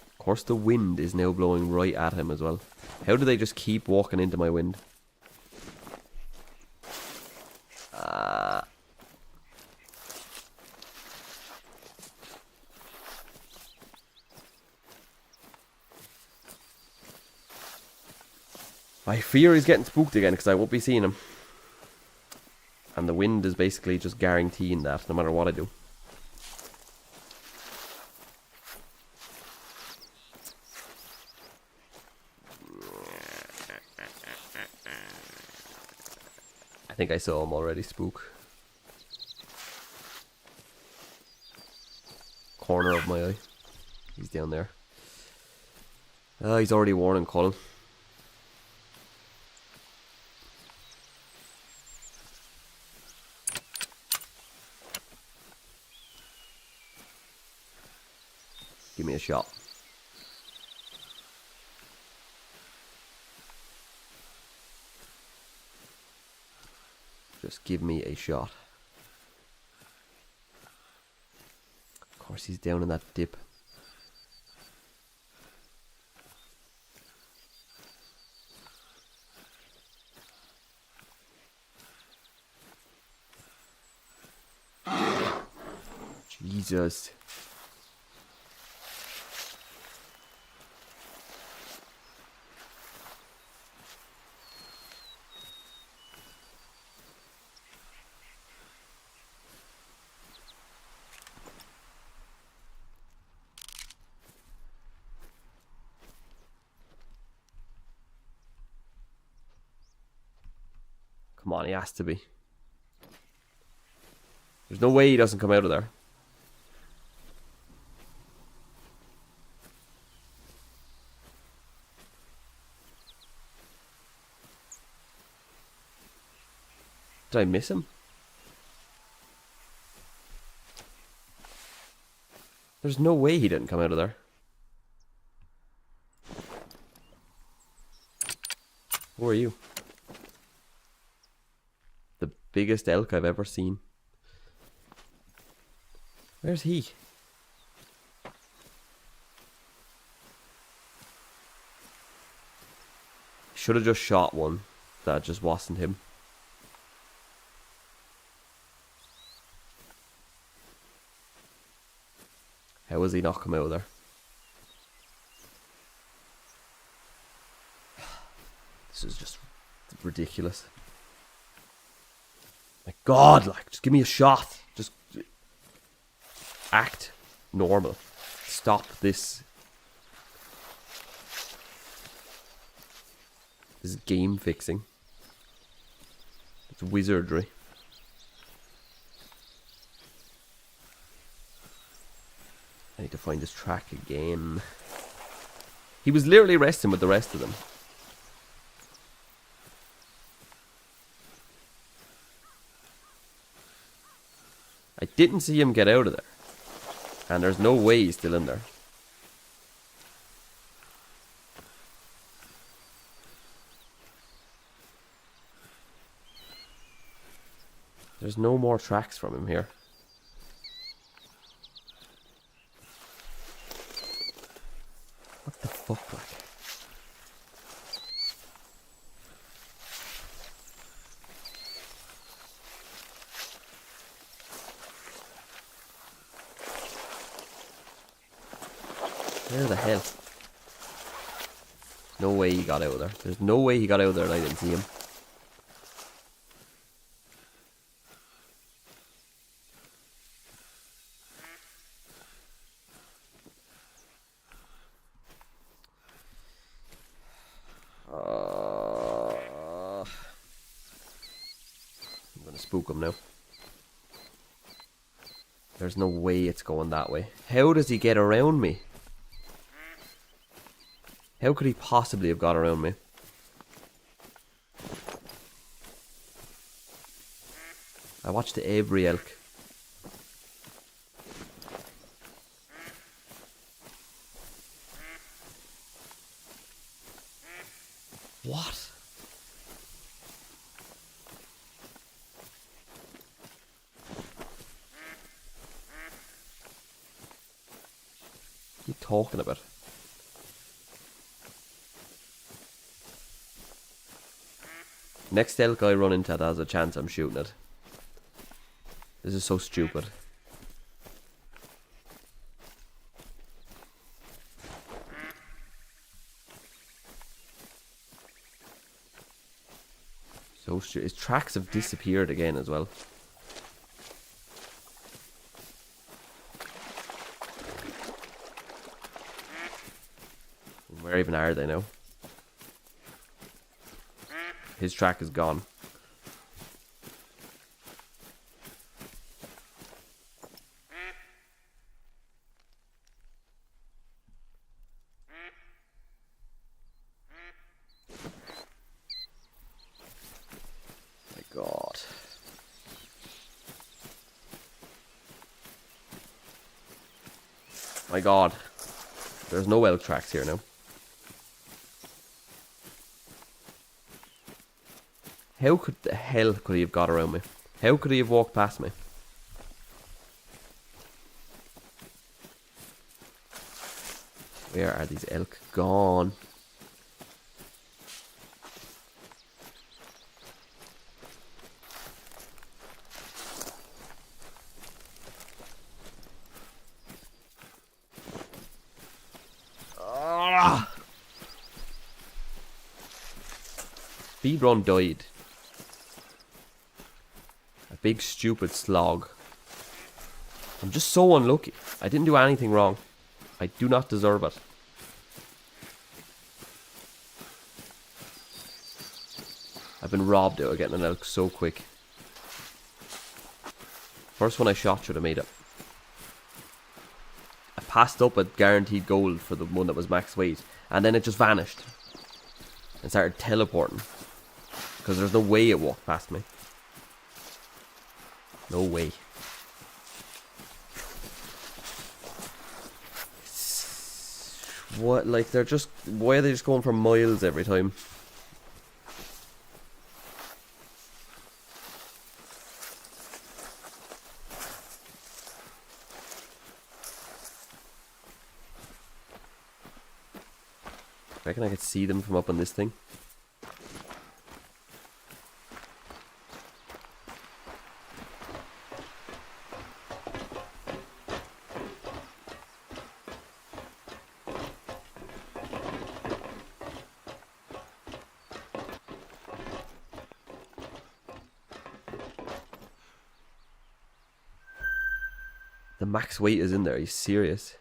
Of course the wind is now blowing right at him as well. How do they just keep walking into my wind? I fear he's getting spooked again because I won't be seeing him. And the wind is basically just guaranteeing that no matter what I do. I think I saw him already spook. Corner of my eye. He's down there. He's already warning Colin. Give me a shot. Just give me a shot. Of course he's down in that dip. Jesus. on, he has to be. There's no way he doesn't come out of there. Did I miss him? There's no way he didn't come out of there. Who are you? The biggest elk I've ever seen. Where's he? Should have just shot one. That just wasn't him. How was he not come out of there? This is just ridiculous. My God, like, just give me a shot. Just act normal. Stop this. This is game fixing. It's wizardry. I need to find this track again. He was literally resting with the rest of them. I didn't see him get out of there. And there's no way he's still in there. There's no more tracks from him here. What the fuck, like? Where the hell? No way he got out of there. There's no way he got out of there and I didn't see him. I'm gonna spook him now. There's no way it's going that way. How does he get around me? How could he possibly have got around me? I watched every elk. What? What are you talking about? Next elk I run into that has a chance I'm shooting it. This is so stupid. So stupid. His tracks have disappeared again as well. Where even are they now? His track is gone. My God. My God. There's no elk tracks here now. How could the hell could he have got around me? How could he have walked past me? Where are these elk gone? Speedrun died. A big stupid slog. I'm just so unlucky. I didn't do anything wrong. I do not deserve it. I've been robbed out of getting an elk so quick. First one I shot should have made it. I passed up a guaranteed gold for the one that was max weight, and then it just vanished and started teleporting because there's no way it walked past me. No way. What, like, they're just, why are they just going for miles every time? I reckon I could see them from up on this thing. The max weight is in there, are you serious?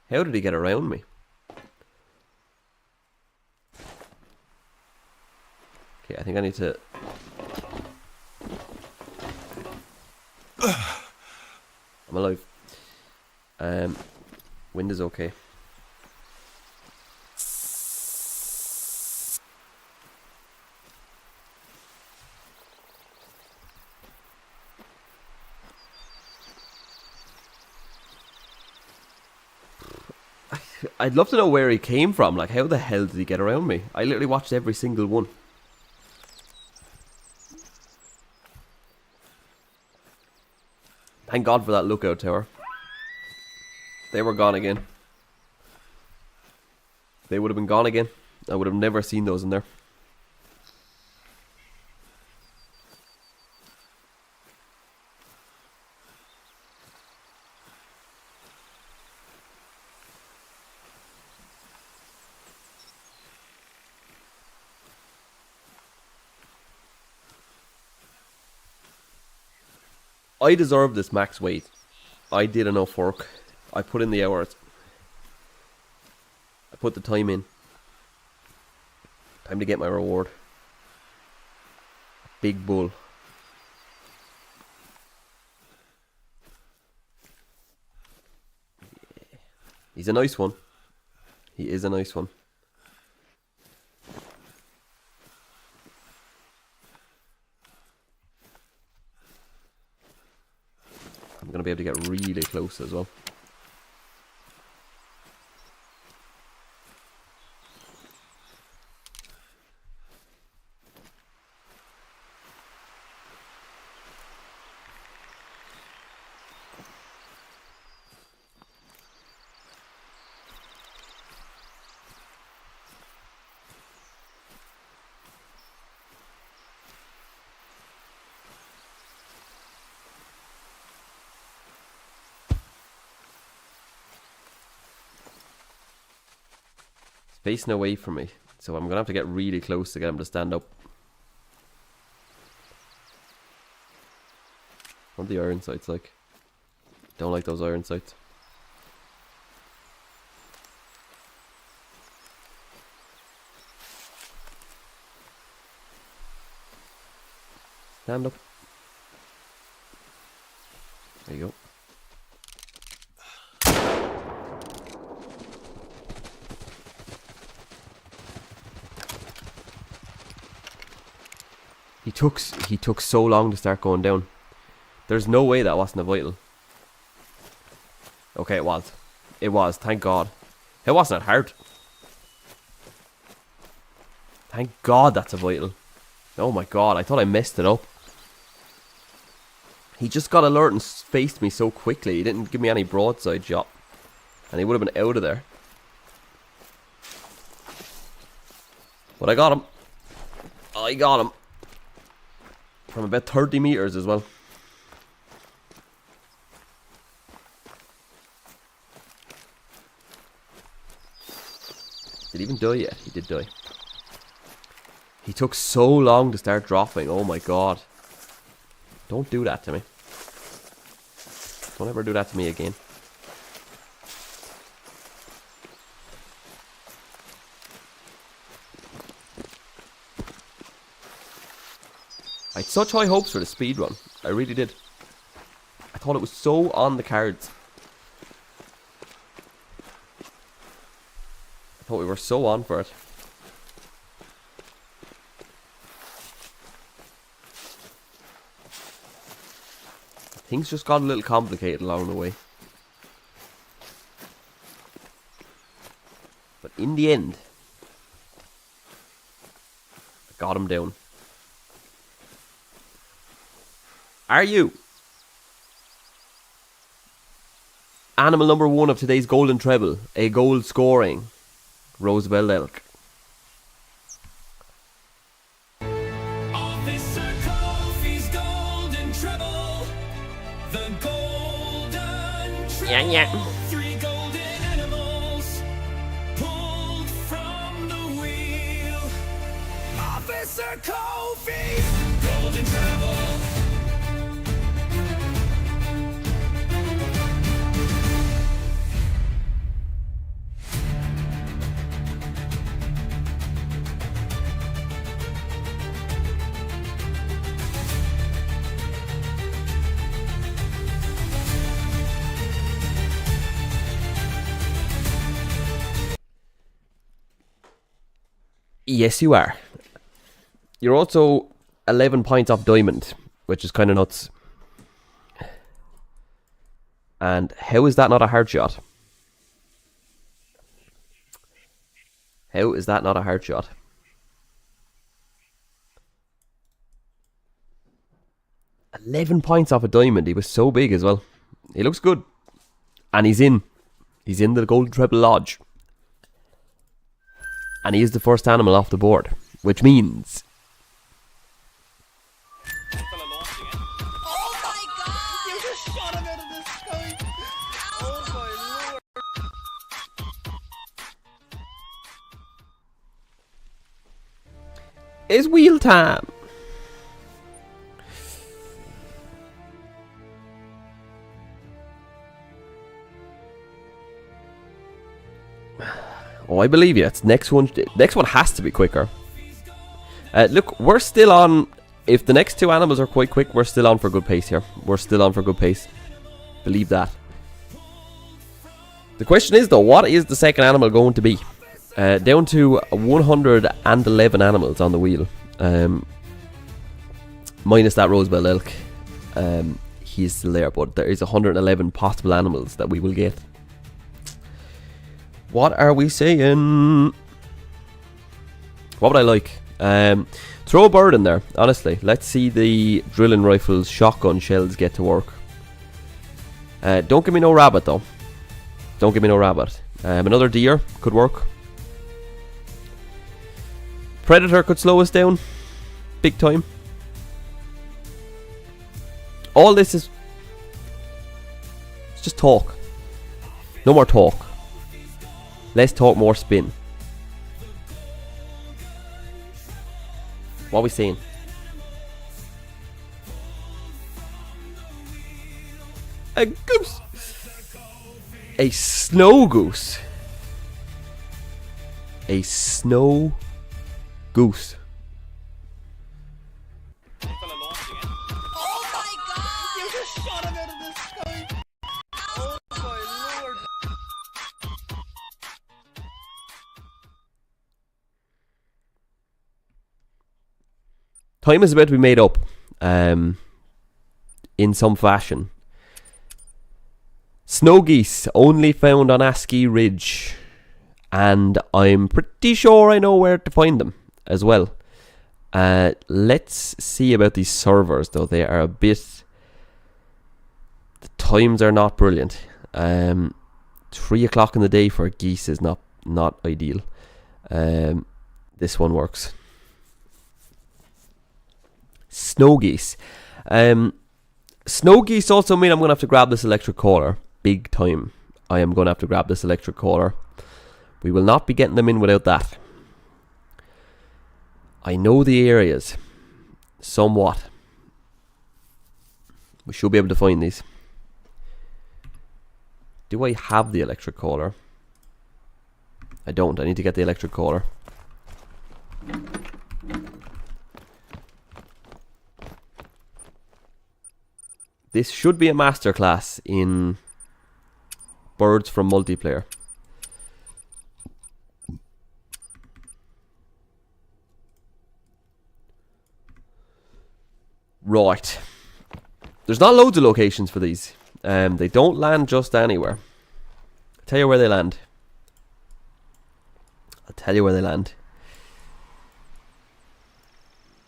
How did he get around me? Okay, I think I need to... I'm alive. Wind is okay. I'd love to know where he came from. Like, how the hell did he get around me? I literally watched every single one. Thank God for that lookout tower. They were gone again. They would have been gone again. I would have never seen those in there. I deserve this max weight. I did enough work. I put in the hours. I put the time in. Time to get my reward. Big bull. Yeah. He's a nice one. He is a nice one. I'm going to be able to get really close as well. Facing away from me, so I'm gonna have to get really close to get him to stand up. What are the iron sights like? Don't like those iron sights. Stand up. There you go. He took so long to start going down. There's no way that wasn't a vital. Okay, it was. It was, thank God. It wasn't hard. Thank God that's a vital. Oh my God, I thought I messed it up. He just got alert and faced me so quickly. He didn't give me any broadside shot. And he would have been out of there. But I got him. I got him. From about 30 meters as well. Did he even die yet? He did die. He took so long to start dropping. Oh my God. Don't do that to me. Don't ever do that to me again. such high hopes for the speed run. I really did. I thought it was so on the cards. I thought we were so on for it. Things just got a little complicated along the way. But in the end, I got him down. Are you animal number 1 of today's golden treble, a gold scoring Roosevelt elk? Officer Kofi's golden treble. The golden treble. Yeah. 3 golden animals pulled from the wheel. Officer Kofi's golden treble. Yes, you are. You're also 11 points off diamond, which is kind of nuts. And how is that not a hard shot? How is that not a hard shot? $11 points off a diamond. He was so big as well. He looks good. And he's in. He's in the Golden Treble Lodge. And he is the first animal off the board. Which means... Fella launching in. Oh my god! You just shot him out of the sky! Oh my lord! It's wheel time! Oh, I believe you. It's next one. Next one has to be quicker. Look, we're still on. If the next 2 animals are quite quick, we're still on for good pace here. We're still on for good pace. Believe that. The question is, though, what is the second animal going to be? Down to 111 animals on the wheel. Minus that Roosevelt elk. He's still there, but there is 111 possible animals that we will get. What are we saying? What would I like? Throw a bird in there, honestly. Let's see the drilling rifle's shotgun shells get to work. Don't give me no rabbit, though. Don't give me no rabbit. Another deer could work. Predator could slow us down. Big time. All this is... It's just talk. No more talk. Less talk, more spin. What are we saying? A goose. A snow goose. A snow goose. Fella launching in. Oh my god! You just shot him out of the sky! Oh my lord! Time is about to be made up. In some fashion. Snow geese only found on Askey Ridge. And I'm pretty sure I know where to find them as well. Let's see about these servers, though. They are a bit... The times are not brilliant. 3 o'clock in the day for geese is not ideal. This one works. Snow geese. Snow geese also mean I'm going to have to grab this electric collar. Big time. I am going to have to grab this electric collar. We will not be getting them in without that. I know the areas. Somewhat. We should be able to find these. Do I have the electric collar? I don't. I need to get the electric collar. This should be a masterclass in birds from multiplayer. Right. There's not loads of locations for these. They don't land just anywhere. I'll tell you where they land.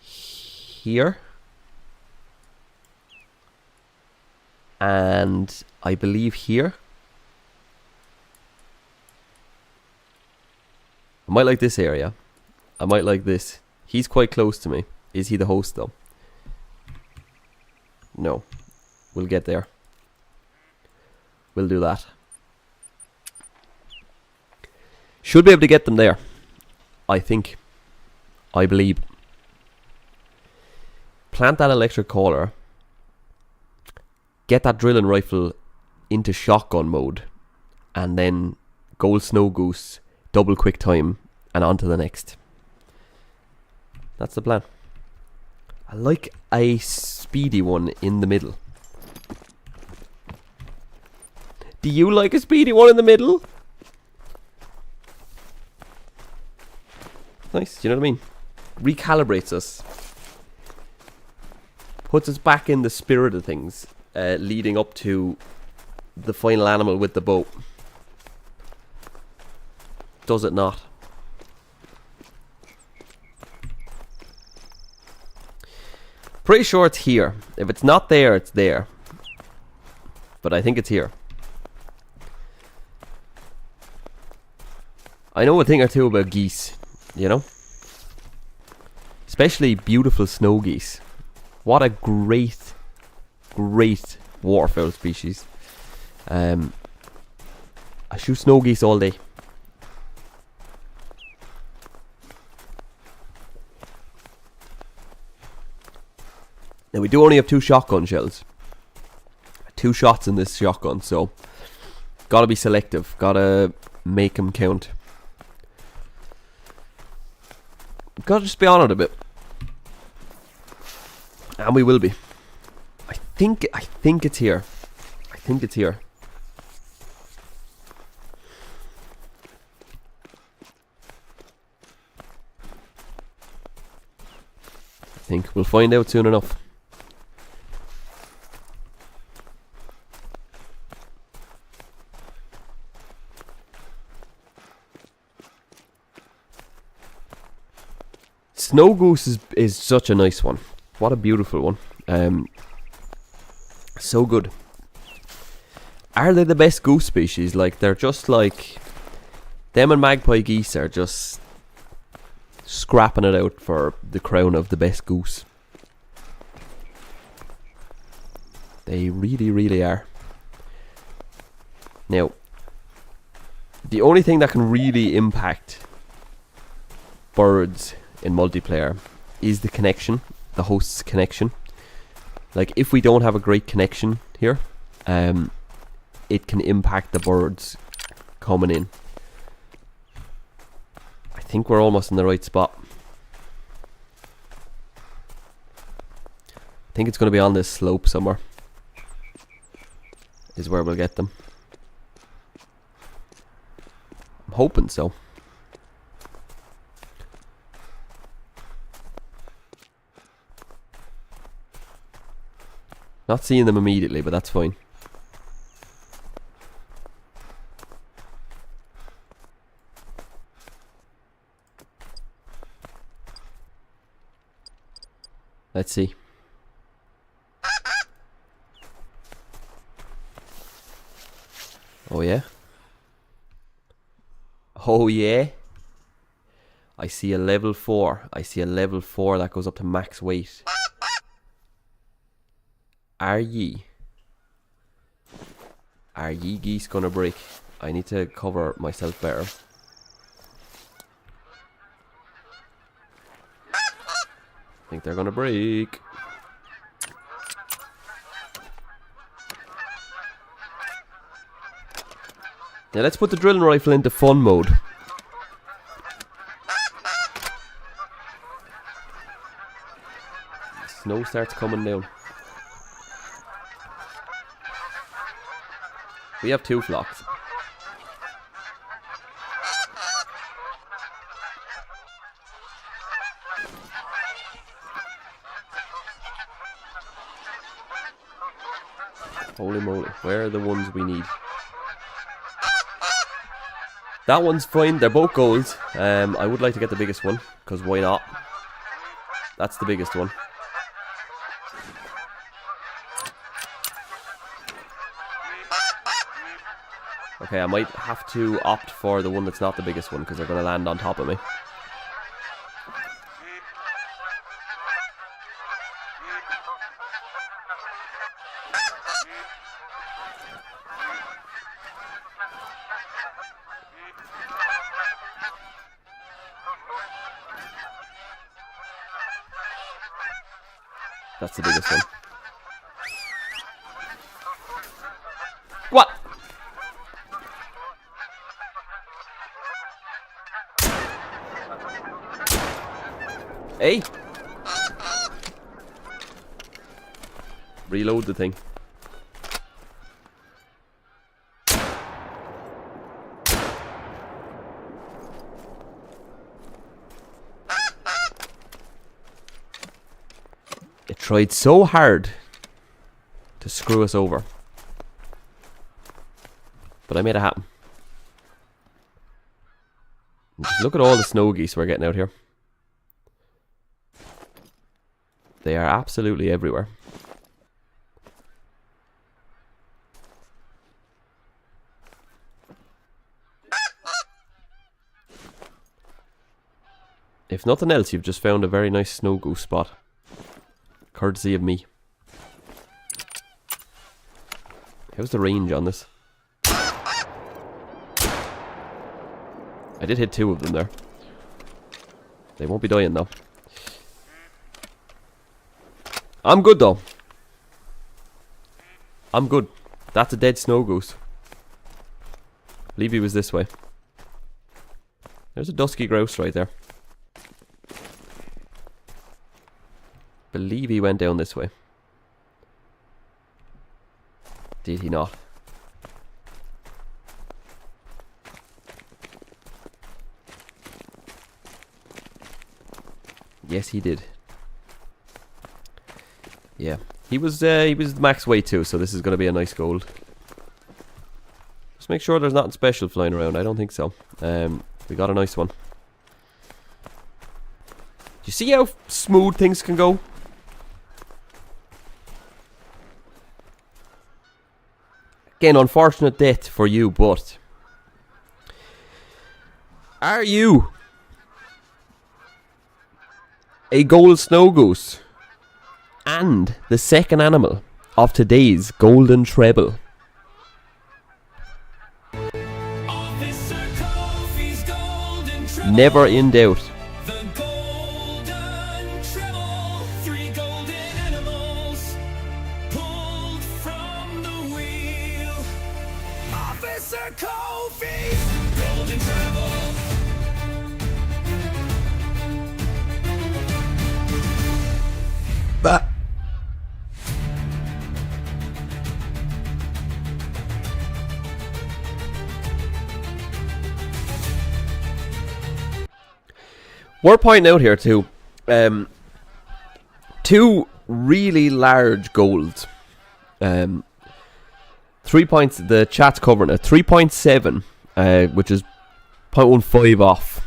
Here. And I believe here. I might like this area. I might like this. He's quite close to me. Is he the host though? No. We'll get there. We'll do that. Should be able to get them there. I think. I believe. Plant that electric collar. Get that drilling rifle into shotgun mode. And then gold snow goose. Double quick time. And on to the next. That's the plan. I like a speedy one in the middle. Do you like a speedy one in the middle? Nice, you know what I mean? Recalibrates us. Puts us back in the spirit of things. Leading up to the final animal with the bow. Does it not? Pretty sure it's here. If it's not there, it's there. But I think it's here. I know a thing or two about geese, you know? Especially beautiful snow geese. What a great, great waterfowl species. I shoot snow geese all day. Now we do only have 2 shotgun shells. 2 shots in this shotgun, so gotta be selective. Gotta make them count. Gotta just be on it a bit. And we will be. I think it's here. I think it's here. I think we'll find out soon enough. Snow goose is such a nice one. What a beautiful one. So good. Are they the best goose species? Like, they're just like... Them and magpie geese are just scrapping it out for the crown of the best goose. They really, really are. Now, the only thing that can really impact birds in multiplayer is the connection, the host's connection. Like, if we don't have a great connection here, it can impact the birds coming in. I think we're almost in the right spot. I think it's going to be on this slope somewhere. Is where we'll get them. I'm hoping so. Not seeing them immediately, but that's fine. Let's see. Oh yeah? Oh yeah? I see a level 4. I see a level 4 that goes up to max weight. Are ye geese gonna break? I need to cover myself better. I think they're gonna break. Now let's put the drilling rifle into fun mode. Snow starts coming down. We have 2 flocks. Holy moly, where are the ones we need? That one's fine, they're both gold. I would like to get the biggest one, because why not? That's the biggest one. Okay, I might have to opt for the one that's not the biggest one, because they're going to land on top of me. That's the biggest one. What? Hey! Reload the thing. It tried so hard to screw us over. But I made it happen. Just look at all the snow geese we're getting out here. They are absolutely everywhere. If nothing else, you've just found a very nice snow goose spot. Courtesy of me. How's the range on this? I did hit 2 of them there. They won't be dying though. I'm good though. I'm good. That's a dead snow goose. I believe he was this way. There's a dusky grouse right there. Believe he went down this way. Did he not? Yes, he did. Yeah, he was max weight too, so this is going to be a nice gold. Just make sure there's nothing special flying around. I don't think so. We got a nice one. Do you see how smooth things can go? Again, unfortunate death for you, but are you a gold snow goose and the second animal of today's golden treble? Never in doubt. The golden treble, 3 golden animals pulled from the wheel. Officer Kofi's golden treble. But we're pointing out here too, 2 really large golds. 3 points, the chat's covering it. 3.7, which is 0.15 off.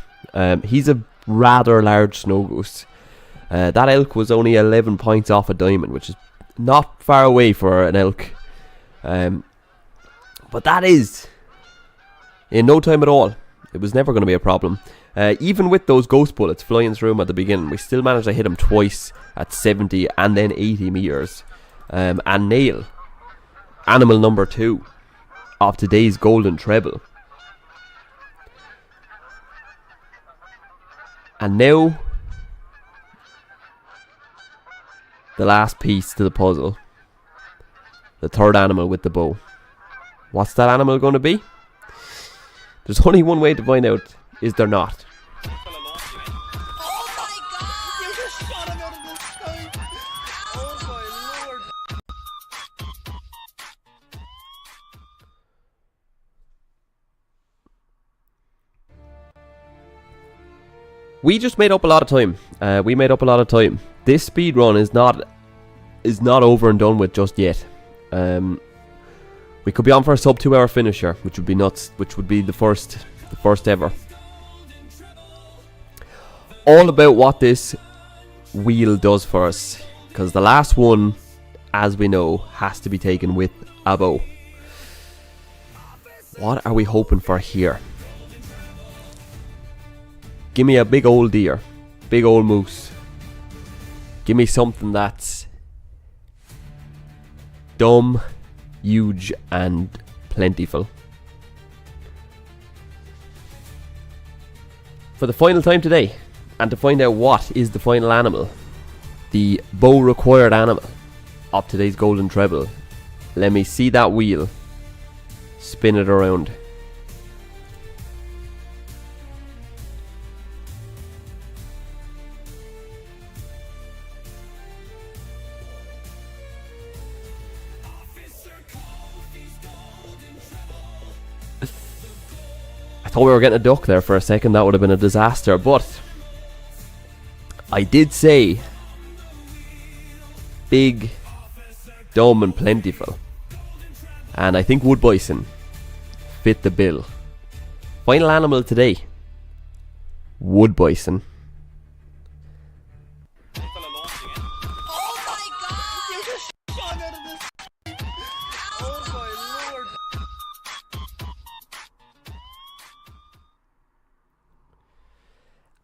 He's a rather large snow goose. That elk was only 11 points off a diamond, which is not far away for an elk. But that is in no time at all. It was never going to be a problem. Even with those ghost bullets flying through him at the beginning, we still managed to hit him twice at 70 and then 80 meters. And nail animal number 2 of today's golden treble. And now, the last piece to the puzzle. The third animal with the bow. What's that animal going to be? There's only one way to find out. Is there not? Oh my god! You just shot him out of the sky! Oh my lord! We just made up a lot of time. We made up a lot of time. This speed run is not over and done with just yet. We could be on for a sub 2 hour finisher, which would be nuts. Which would be the first ever. All about what this wheel does for us, because the last one, as we know, has to be taken with a bow. What are we hoping for here? Give me a big old deer, big old moose. Give me something that's dumb, huge and plentiful. For the final time today, and to find out what is the final animal, the bow required animal of today's golden treble, let me see that wheel. Spin it around. I thought we were getting a duck there for a second. That would have been a disaster, but I did say big, dumb and plentiful, and I think wood bison fit the bill. Final animal today, wood bison. Fella launching in. Oh my god! You just shot out of this. Oh my lord!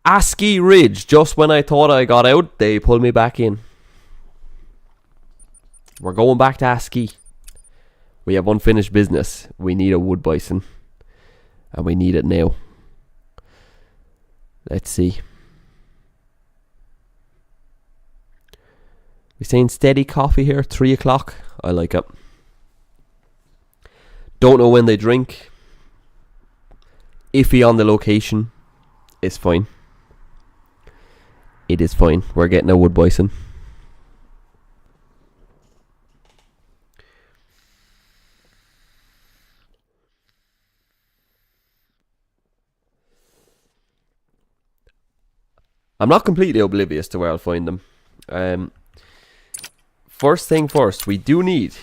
ASCII Ridge. Just when I thought I got out, they pulled me back in. We're going back to ASCII. We have unfinished business. We need a wood bison, and we need it now. Let's see. We saying steady coffee here, 3 o'clock. I like it. Don't know when they drink. Iffy on the location. It's fine. It is fine. We're getting a wood bison. I'm not completely oblivious to where I'll find them. First thing first, we do need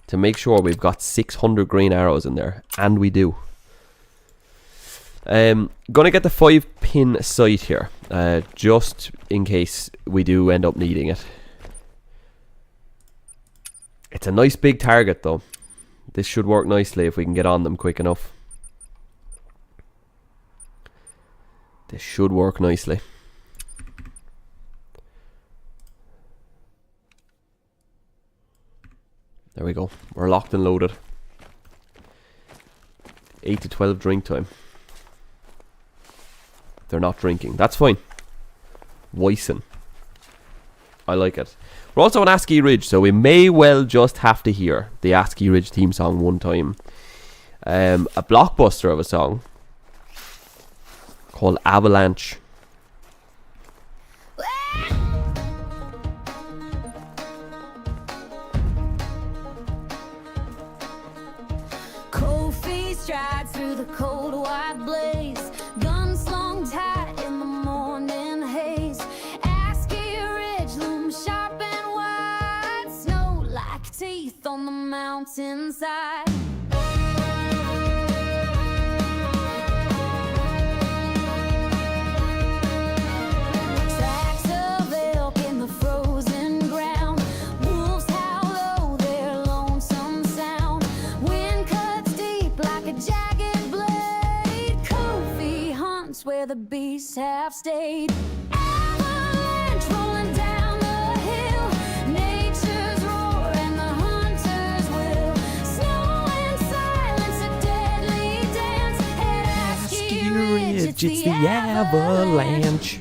to make sure we've got 600 green arrows in there, and we do. Gonna get the 5-pin sight here, just in case we do end up needing it. It's a nice big target though. This should work nicely if we can get on them quick enough. This should work nicely. There we go. We're locked and loaded. 8 to 12 drink time. They're not drinking. That's fine. Wyson. I like it. We're also on ASCII Ridge, so we may well just have to hear the ASCII Ridge theme song one time. A blockbuster of a song called Avalanche. Cold feet stride through the cold white blaze, guns slung tight in the morning haze. ASCII Ridge looms sharp and wide, snow like teeth on the mountainside. Tracks of elk in the frozen ground, wolves howl low their lonesome sound. Wind cuts deep like a jagged blade, Kofi hunts where the beasts have stayed. Avalanche rolling down the hill, nature's roar and the hunter's will. Snow and silence, a deadly dance. At ASCII Ridge, it's the avalanche.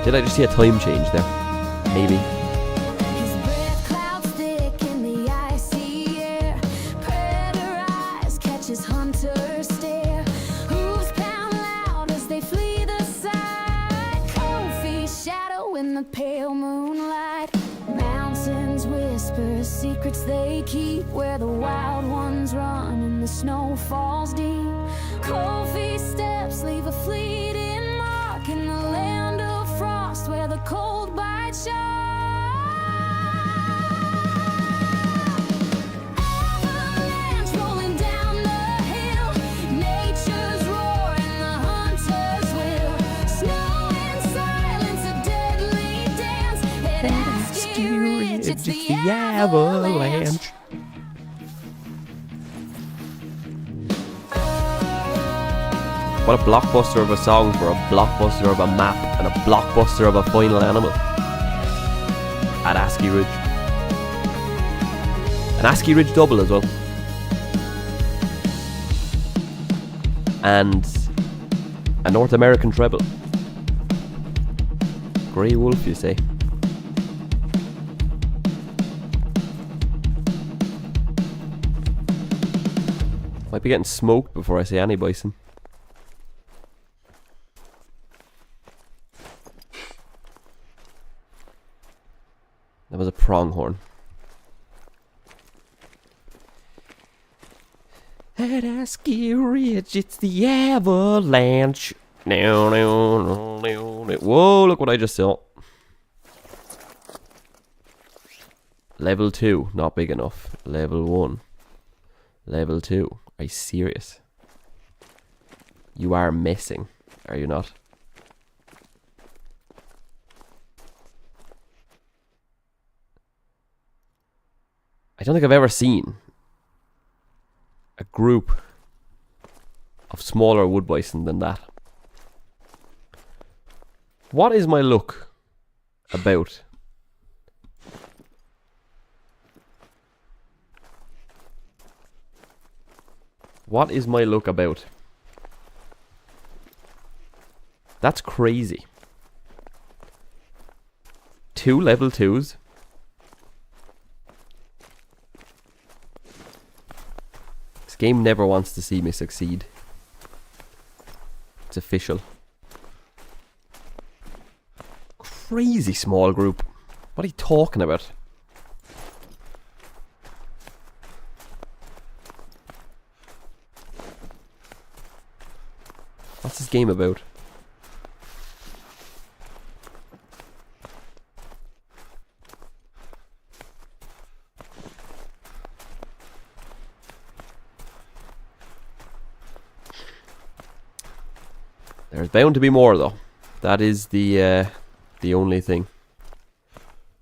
Did I just see a time change there? Maybe. His breath clouds thick in the icy air. Predator eyes catch his hunter stare. Hooves pound loud as they flee the sight. Kofi's shadow in the pale moonlight. Mountains whisper secrets they keep, where the wild ones run and the snow falls deep. Cold feet steps leave a fleeting mark in the land of frost, where the cold bites sharp. Avalanche rolling down the hill, nature's roar and the hunter's will. Snow and silence, a deadly dance. It asks you rich, it's the avalanche. What a blockbuster of a song for a blockbuster of a map and a blockbuster of a final animal. At ASCII Ridge. An ASCII Ridge double as well. And a North American treble. Grey Wolf, you say? Might be getting smoked before I say any bison. That was a pronghorn. At ASCII Ridge, it's the avalanche. No, no, no, no, no. Whoa, look what I just saw. Level 2, not big enough. Level 1. Level 2. Are you serious? You are missing, are you not? I don't think I've ever seen a group of smaller wood bison than that. What is my luck about? What is my luck about? That's crazy. 2 level 2s. This game never wants to see me succeed. It's official. Crazy small group. What are you talking about? What's this game about? There's bound to be more though. That is the only thing.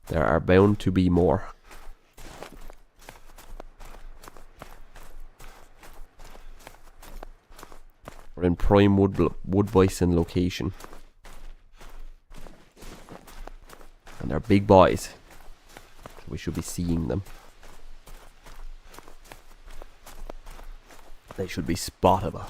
There are bound to be more. We're in prime wood bison location. And they're big boys. So we should be seeing them. They should be spottable.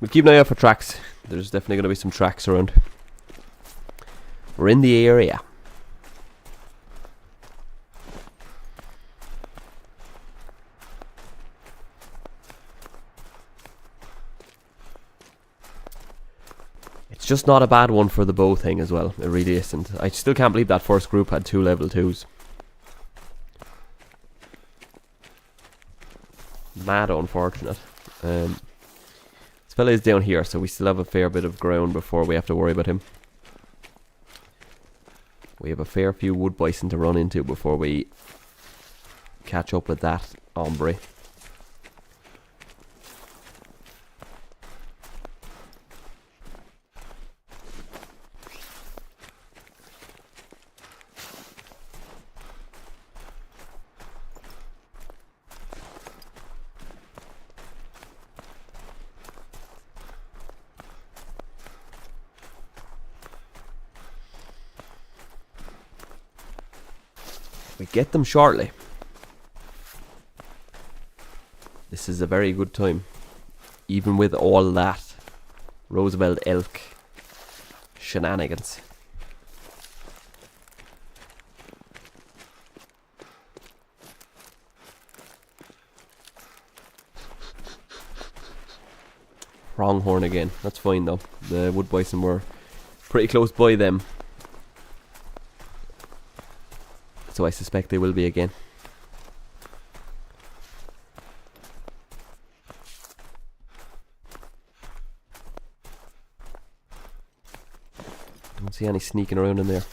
We'll keep an eye out for tracks. There's definitely going to be some tracks around. We're in the area. It's just not a bad one for the bow thing as well. It really isn't. I still can't believe that first group had 2 level 2s. Mad unfortunate. Fella is down here, so we still have a fair bit of ground before we have to worry about him. We have a fair few wood bison to run into before we catch up with that hombre. We get them shortly. This is a very good time. Even with all that Roosevelt elk shenanigans. Pronghorn again. That's fine though. The wood bison were pretty close by them. So I suspect they will be again. Don't see any sneaking around in there.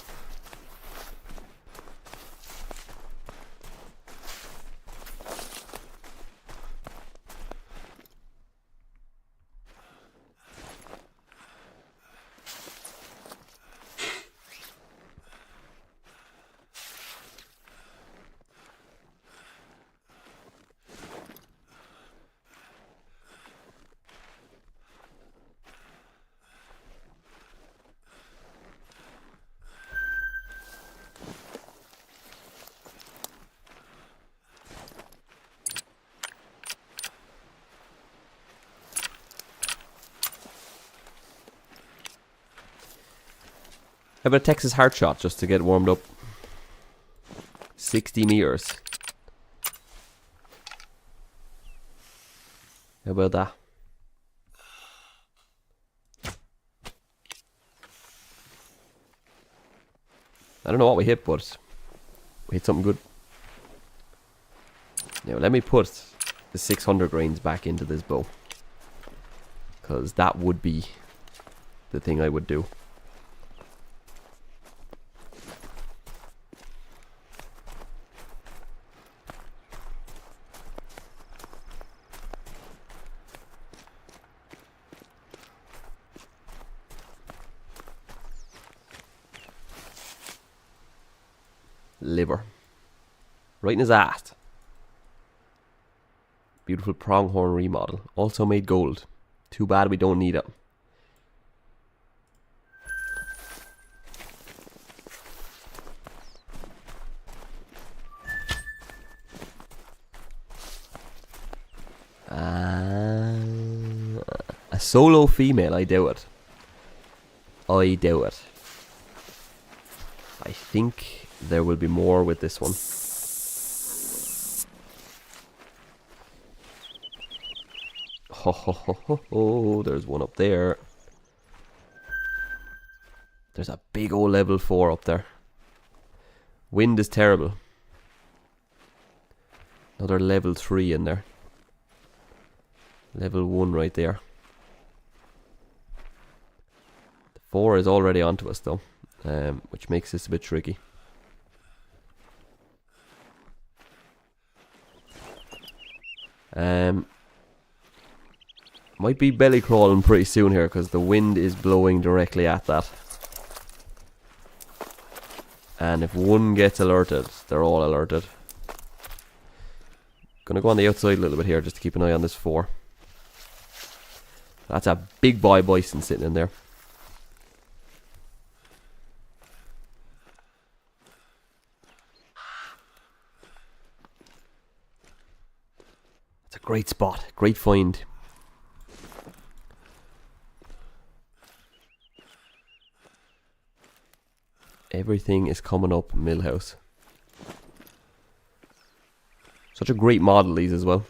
How about a Texas heart shot just to get warmed up? 60 meters. How about that? I don't know what we hit, but we hit something good. Now let me put the 600 grains back into this bow, because that would be the thing I would do. Liver. Right in his ass. Beautiful pronghorn remodel. Also made gold. Too bad we don't need it. A solo female, I doubt it. I doubt it. I think there will be more with this one. Ho ho ho ho ho, there's one up there. There's a big old level 4 up there. Wind is terrible. Another level 3 in there. Level 1 right there. The 4 is already onto us though, which makes this a bit tricky. Might be belly crawling pretty soon here because the wind is blowing directly at that. And if one gets alerted, they're all alerted. Gonna go on the outside a little bit here just to keep an eye on this 4. That's a big boy bison sitting in there. It's a great spot, great find. Everything is coming up Millhouse. Such a great model, these as well.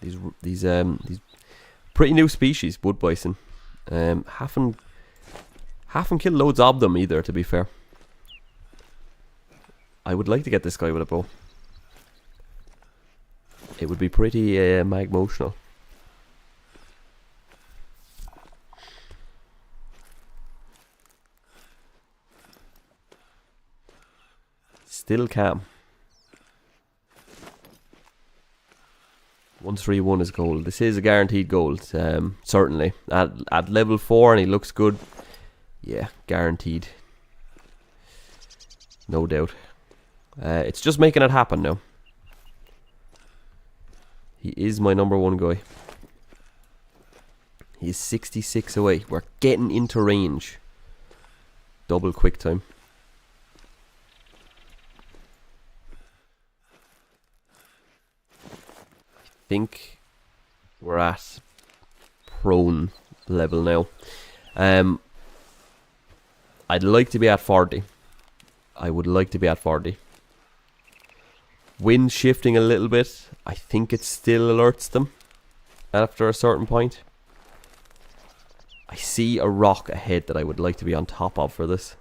These pretty new species, wood bison. Haven't killed loads of them either, to be fair. I would like to get this guy with a bow. It would be pretty mag-motional. Still calm. 131 is gold. This is a guaranteed gold, certainly. At level 4 and he looks good. Yeah, guaranteed. No doubt. It's just making it happen now. He is my number 1 guy. He is 66 away. We're getting into range. Double quick time. I think We're at prone level now. I'd like to be at 40. I would like to be at 40. Wind shifting a little bit. I think it still alerts them after a certain point. I see a rock ahead that I would like to be on top of for this.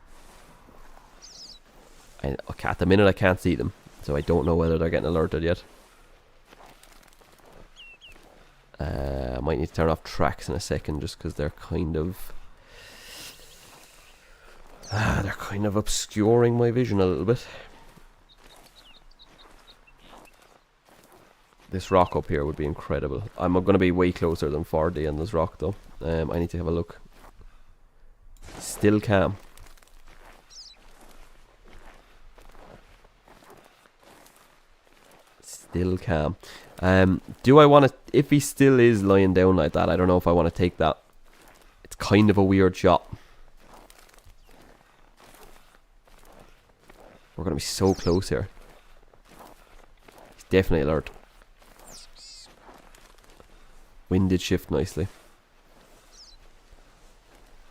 Okay, at the minute I can't see them, so I don't know whether they're getting alerted yet. I might need to turn off tracks in a second just because they're kind of... they're kind of obscuring my vision a little bit. This rock up here would be incredible. I'm going to be way closer than 40 on this rock though. I need to have a look. Still calm. Still calm. Do I want to... If he still is lying down like that, I don't know if I want to take that. It's kind of a weird shot. We're going to be so close here. He's definitely alert. Wind did shift nicely.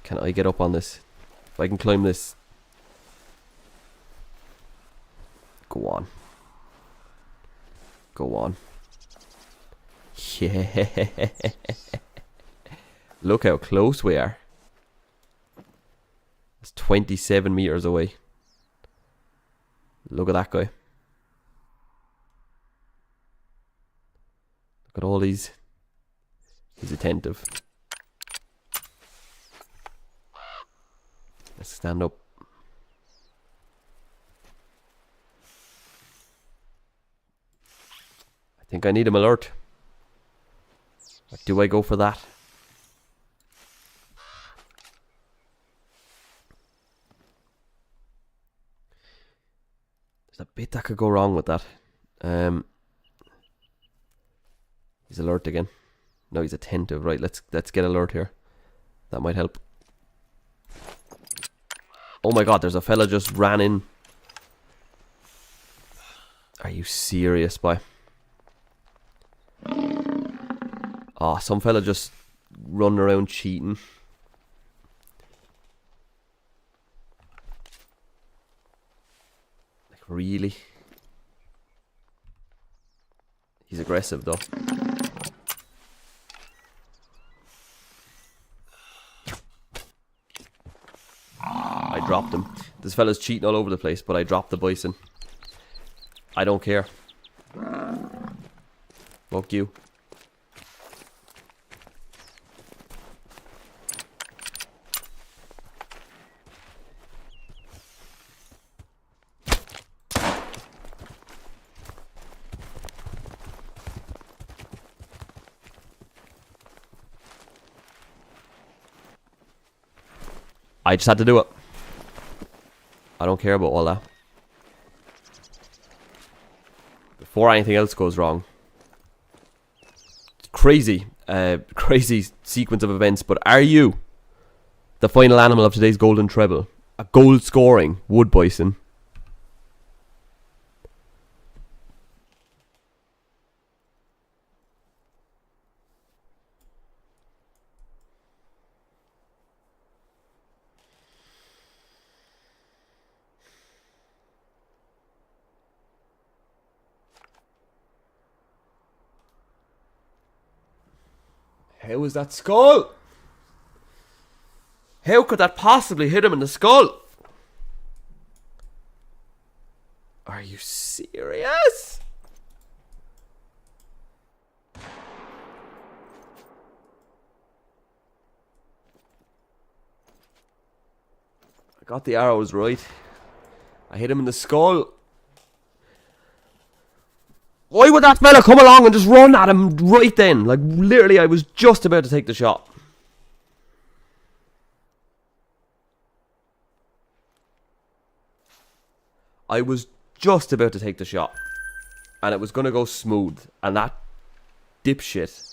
Can I get up on this? If I can climb this. Go on. Go on. Yeah. Look how close we are. It's 27 meters away. Look at that guy. Look at all these. He's attentive. Let's stand up. I think I need him alert. Or do I go for that? There's a bit that could go wrong with that. He's alert again. No, he's attentive. Right, let's get alert here. That might help. Oh my god, there's a fella just ran in. Are you serious, boy? Oh, some fella just running around cheating. Like, really? He's aggressive, though. I dropped him. This fella's cheating all over the place, but I dropped the bison. I don't care. Fuck you. I just had to do it. I don't care about all that. Before anything else goes wrong. It's crazy. Crazy sequence of events. But are you the final animal of today's golden treble? A goal scoring wood bison. How is that skull? How could that possibly hit him in the skull? Are you serious? I got the arrows right. I hit him in the skull. Why would that fella come along and just run at him right then? Like, literally, I was just about to take the shot. I was just about to take the shot. And it was going to go smooth. And that dipshit...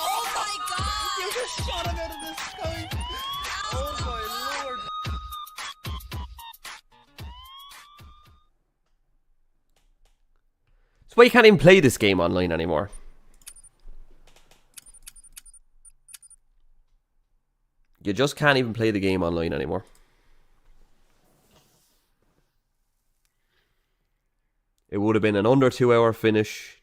Oh my god! You just shot him out of the sky! why you can't even play this game online anymore. You just can't even play the game online anymore. It would have been an under 2 hour finish.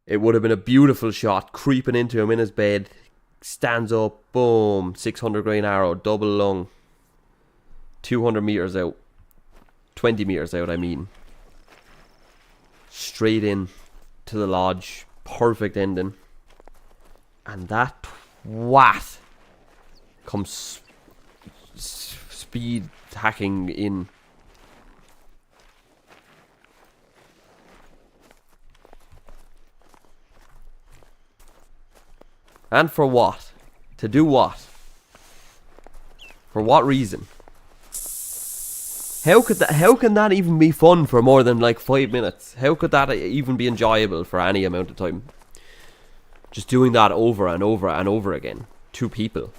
It would have been a beautiful shot, creeping into him in his bed. Stands up, boom, 600 grain arrow, double lung. 200 meters out. 20 meters out, I mean. Straight in to the lodge. Perfect ending. And that twat comes speed hacking in. And for what? To do what? For what reason? How can that even be fun for more than like 5 minutes? How could that even be enjoyable for any amount of time? Just doing that over and over and over again. 2 people.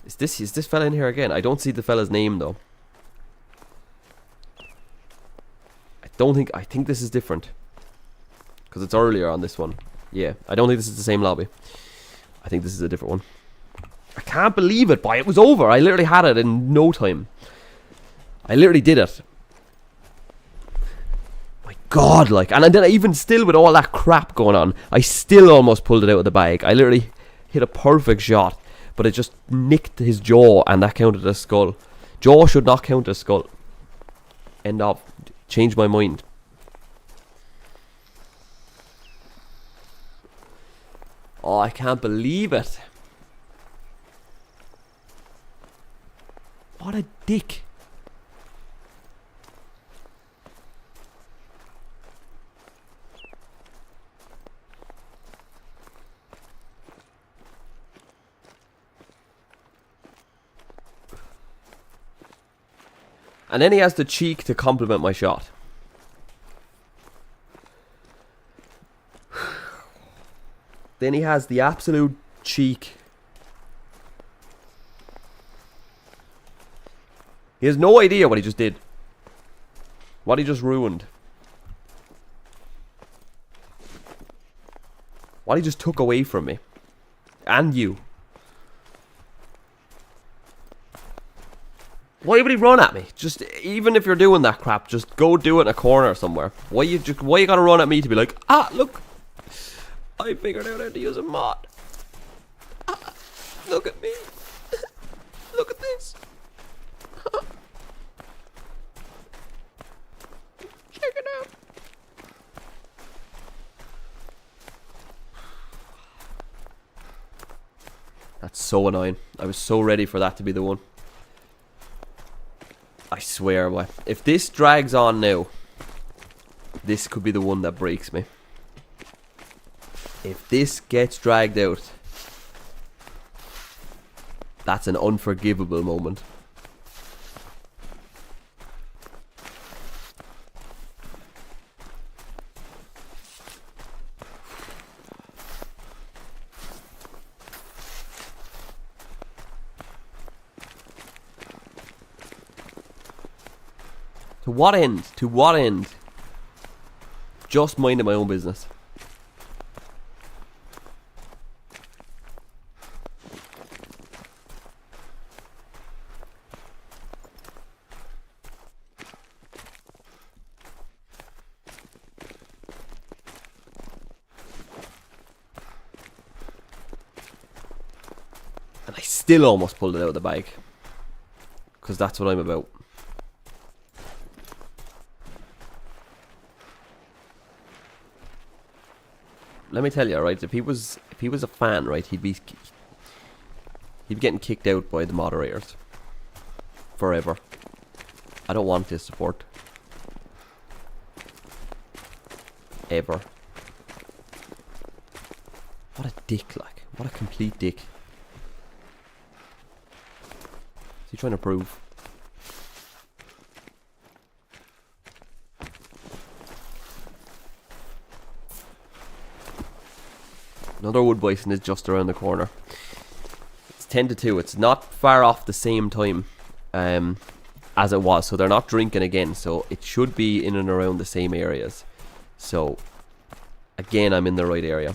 Is this fella in here again? I don't see the fella's name though. I think this is different. Because it's earlier on this one. Yeah, I don't think this is the same lobby. I think this is a different one. I can't believe it, boy. It was over. I literally had it in no time. I literally did it. My God, like. And then even still with all that crap going on, I still almost pulled it out of the bag. I literally hit a perfect shot, but it just nicked his jaw, and that counted as skull. Jaw should not count as skull. End of. Change my mind. Oh, I can't believe it. What a dick. And then he has the cheek to compliment my shot. Then he has the absolute cheek. He has no idea what he just did. What he just ruined. What he just took away from me. And you. Why would he run at me? Just, even if you're doing that crap, just go do it in a corner somewhere. Why you gotta run at me to be like, ah, look. I figured out how to use a mod. Ah, look at me. Look at this. Check it out. That's so annoying. I was so ready for that to be the one. I swear, boy. If this drags on now, this could be the one that breaks me. If this gets dragged out, that's an unforgivable moment. To what end? To what end? Just minding my own business. And I still almost pulled it out of the bag. Because that's what I'm about. Let me tell you, right? If he was a fan, right, he'd be getting kicked out by the moderators forever. I don't want his support. Ever. What a dick, like. What a complete dick. What's he trying to prove? Another wood bison is just around the corner. It's 10 to 2. It's not far off the same time as as it was. So they're not drinking again. So it should be in and around the same areas. So again, I'm in the right area.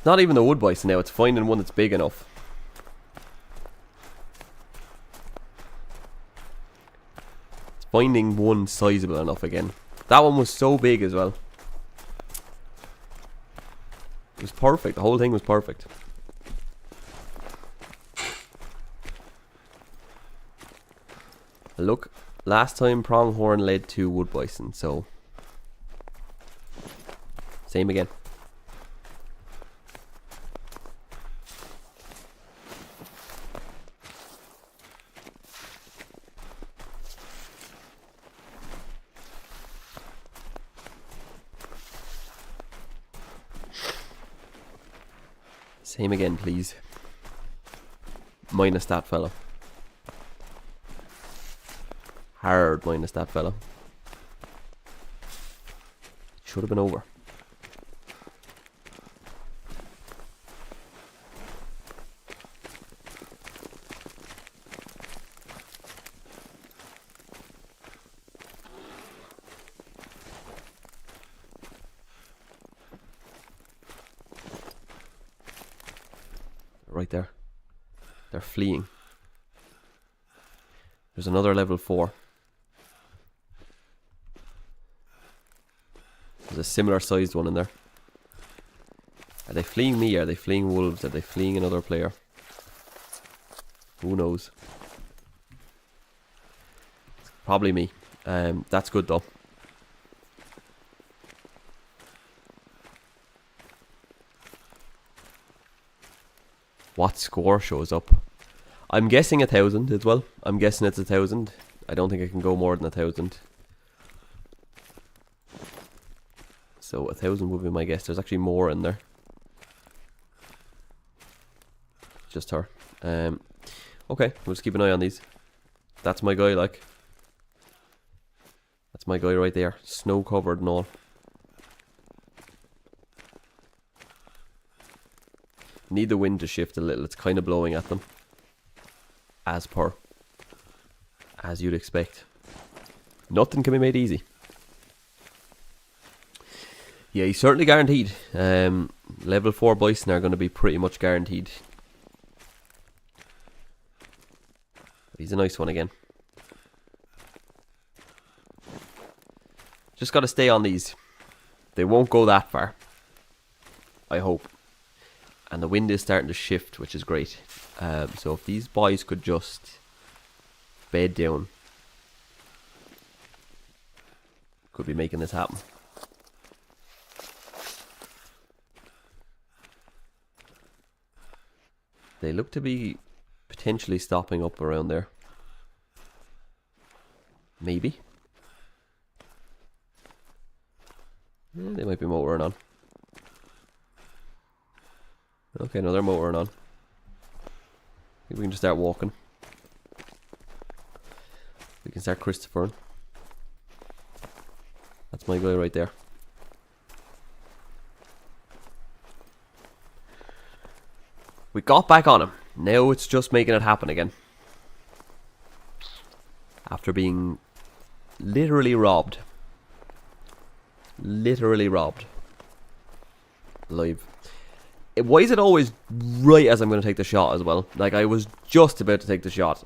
Not even the wood bison now, it's finding one that's big enough. It's finding one sizable enough again. That one was so big as well. It was perfect, the whole thing was perfect. Look, last time pronghorn led to wood bison, so same again. Same again, please. Minus that fellow. Hard minus that fellow. Should have been over. Right there. They're fleeing. There's another level 4. There's a similar sized one in there. Are they fleeing me? Are they fleeing wolves? Are they fleeing another player? Who knows? Probably me. That's good though. What score shows up? I'm guessing 1,000 as well. I'm guessing it's 1,000. I don't think I can go more than 1,000. So 1,000 would be my guess. There's actually more in there. Just her. Okay, we'll just keep an eye on these. That's my guy, like. That's my guy right there. Snow covered and all. Need the wind to shift a little. It's kind of blowing at them. As you'd expect. Nothing can be made easy. Yeah, he's certainly guaranteed. Level 4 bison are going to be pretty much guaranteed. But he's a nice one again. Just got to stay on these. They won't go that far. I hope. And the wind is starting to shift, which is great. So if these boys could just bed down, could be making this happen. They look to be potentially stopping up around there. Maybe. Yeah, they might be motoring on. Okay, no, they're motoring on. I think we can just start walking. We can start Christophering. That's my guy right there. We got back on him. Now it's just making it happen again. After being literally robbed. Literally robbed. Live. Why is it always right as I'm going to take the shot as well? Like, I was just about to take the shot.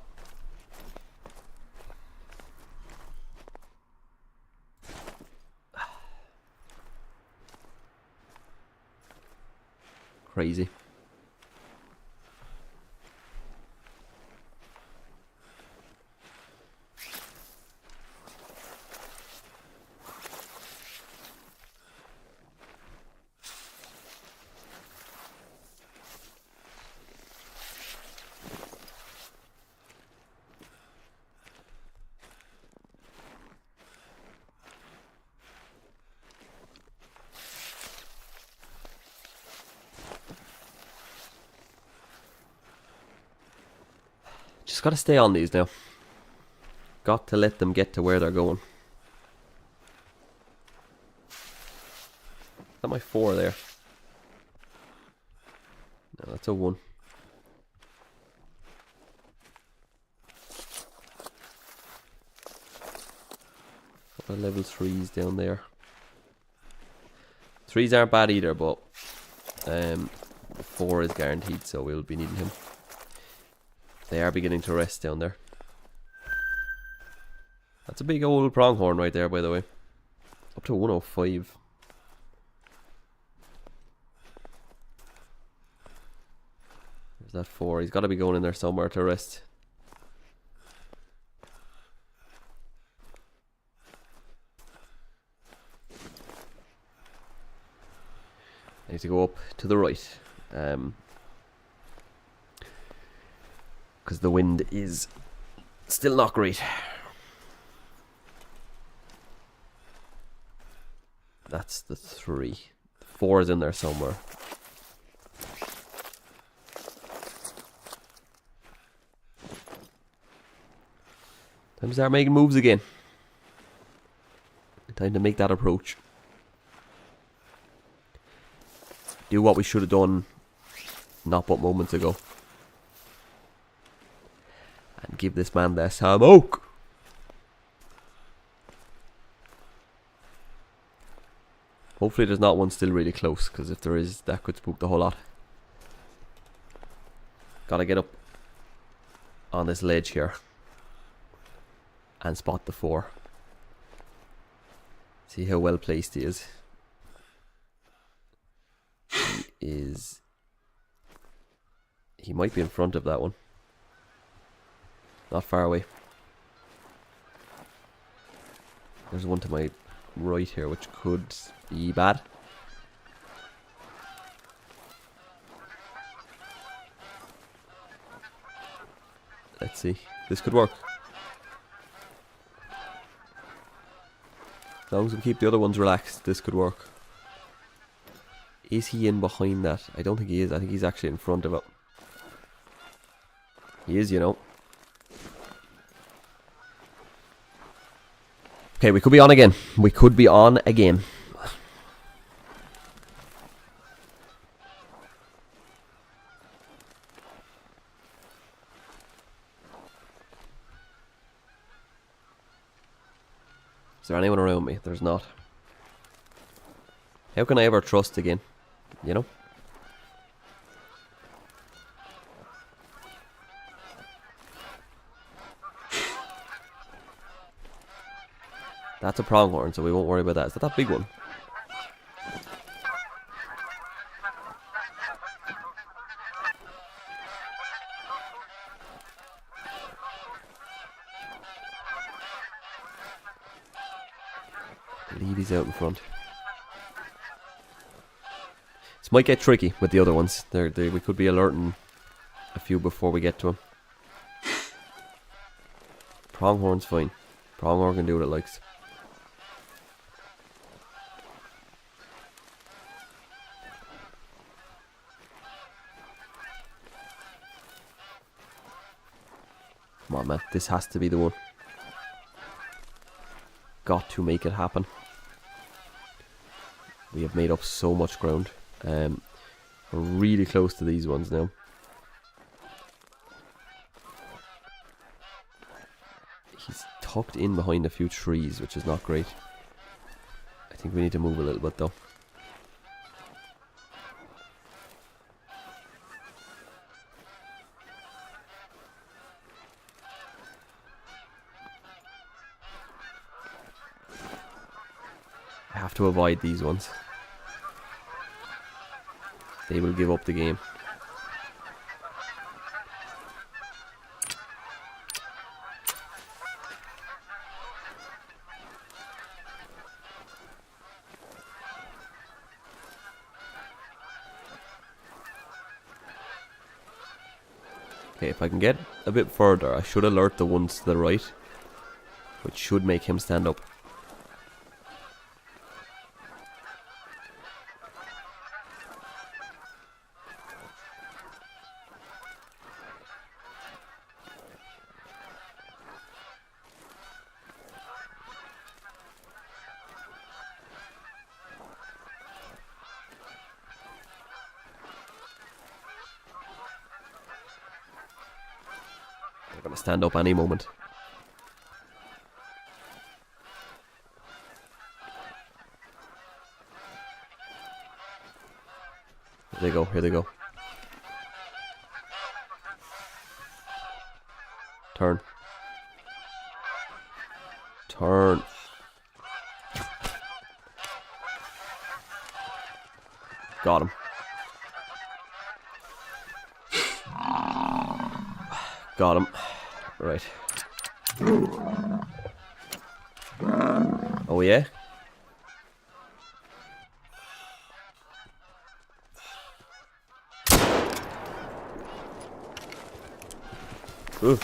Crazy. Just gotta stay on these now. Got to let them get to where they're going. Is that my 4 there? No, That's a 1. What are level 3s down there? 3s aren't bad either, but 4 is guaranteed, so we'll be needing him. They are beginning to rest down there. That's a big old pronghorn right there, by the way. Up to 105. There's that 4. He's got to be going in there somewhere to rest. I need to go up to the right. Because the wind is still not great. That's the 3. 4 is in there somewhere. Time to start making moves again. Time to make that approach. Do what we should have done not but moments ago. And give this man the smoke. Hopefully there's not one still really close, because if there is, that could spook the whole lot. Gotta get up on this ledge here and spot the 4. See how well placed he is. He might be in front of that one. Not far away. There's one to my right here, which could be bad. Let's see. This could work. As long as we keep the other ones relaxed, this could work. Is he in behind that? I don't think he is. I think he's actually in front of it. He is, you know. Okay, we could be on again. We could be on again. Is there anyone around me? There's not. How can I ever trust again? You know? That's a pronghorn, so we won't worry about that. Is that big one? I believe he's out in front. This might get tricky with the other ones. We could be alerting a few before we get to him. Pronghorn's fine. Pronghorn can do what it likes. Come on, man. This has to be the one. Got to make it happen. We have made up so much ground. We're really close to these ones now. He's tucked in behind a few trees, which is not great. I think we need to move a little bit though. I have to avoid these ones. They will give up the game. Okay, if I can get a bit further, I should alert the ones to the right, which should make him stand up. They're gonna stand up any moment. Here they go, here they go. Turn. Turn. Got him. Got him. Right. Oh yeah? Ooh.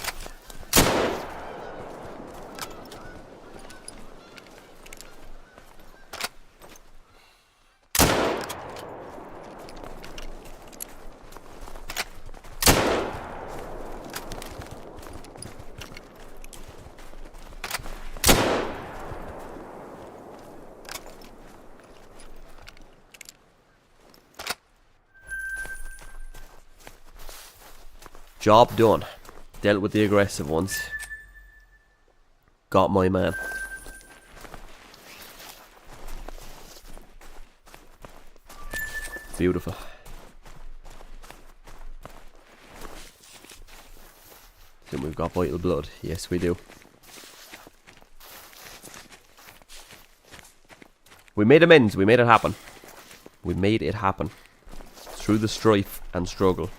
Job done. Dealt with the aggressive ones. Got my man. Beautiful. Then we've got vital blood. Yes, we do. We made amends. We made it happen. We made it happen. Through the strife and struggle.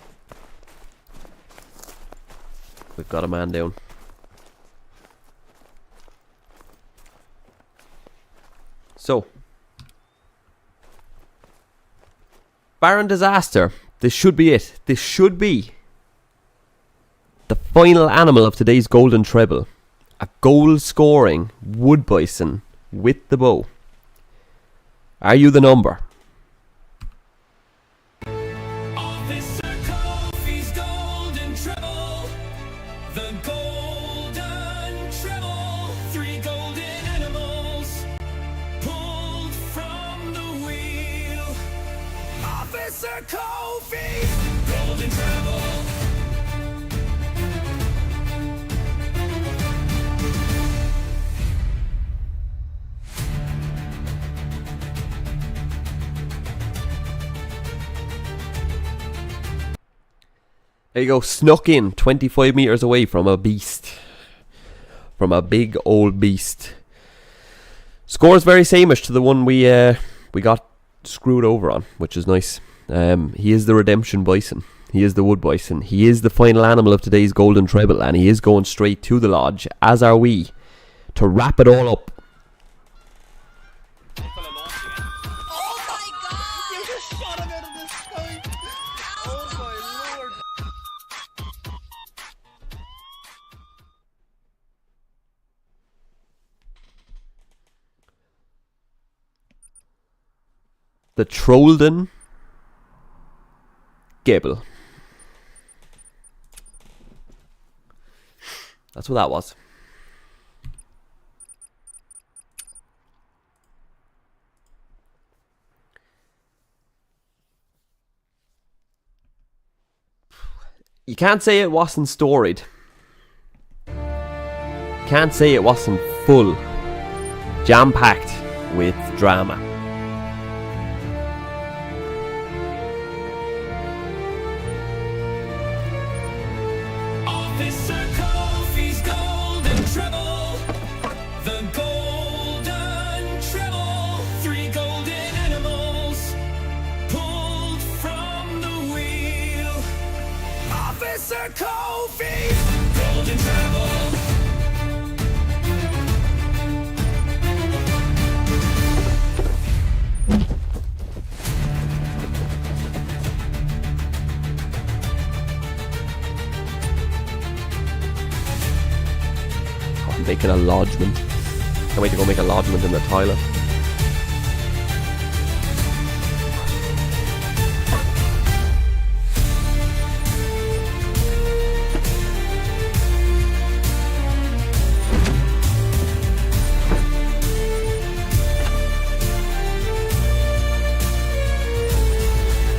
We've got a man down. So, Baron Disaster. This should be it. This should be the final animal of today's golden treble. A goal-scoring wood bison with the bow. Are you the number? Officer Kofi's golden treble. The golden treble. 3 golden animals pulled from the wheel. Officer Kofi's golden treble. There you go, snuck in 25 meters away from a beast. From a big old beast. Score is very sameish to the one we got screwed over on, which is nice. He is the redemption bison. He is the wood bison. He is the final animal of today's golden treble, and he is going straight to the lodge, as are we, to wrap it all up. Oh my god! You just shot him out of the sky! Oh my lord! The Trollden Gable. That's what that was. You can't say it wasn't storied. Can't say it wasn't full. Jam-packed with drama. Officer Kofi's golden treble. The golden treble. 3 golden animals pulled from the wheel. Officer Kofi's golden treble. Making a lodgement. Can't wait to go make a lodgement in the toilet.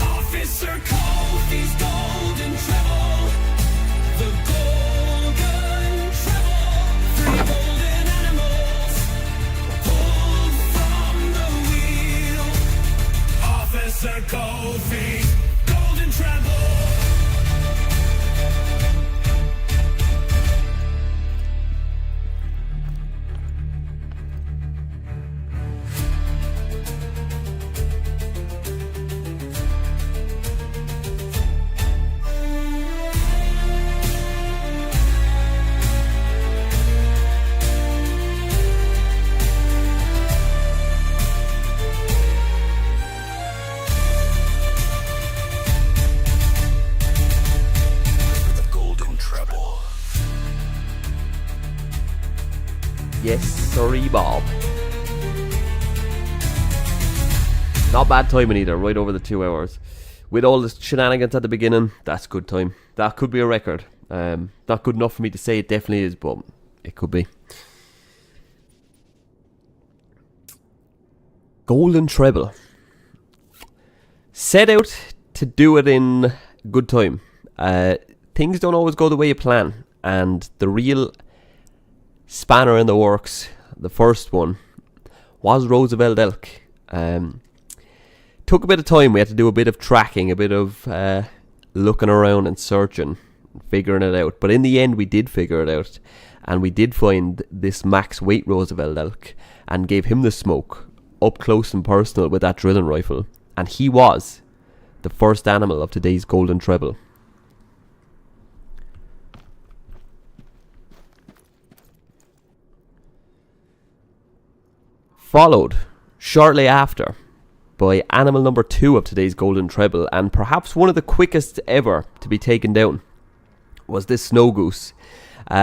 Officer Kofi's golden treble. The golden Yes, sorry, Bob. Not bad timing either, right over the 2 hours. With all the shenanigans at the beginning, that's good time. That could be a record. Not good enough for me to say it definitely is, but it could be. Golden treble. Set out to do it in good time. Things don't always go the way you plan, and the real spanner in the works, the first one, was Roosevelt Elk. Took a bit of time. We had to do a bit of tracking, a bit of looking around and searching, figuring it out. But in the end, we did figure it out, and we did find this max weight Roosevelt Elk and gave him the smoke up close and personal with that drilling rifle. And he was the first animal of today's golden treble. Followed shortly after by animal number 2 of today's golden treble, and perhaps one of the quickest ever to be taken down, was this snow goose.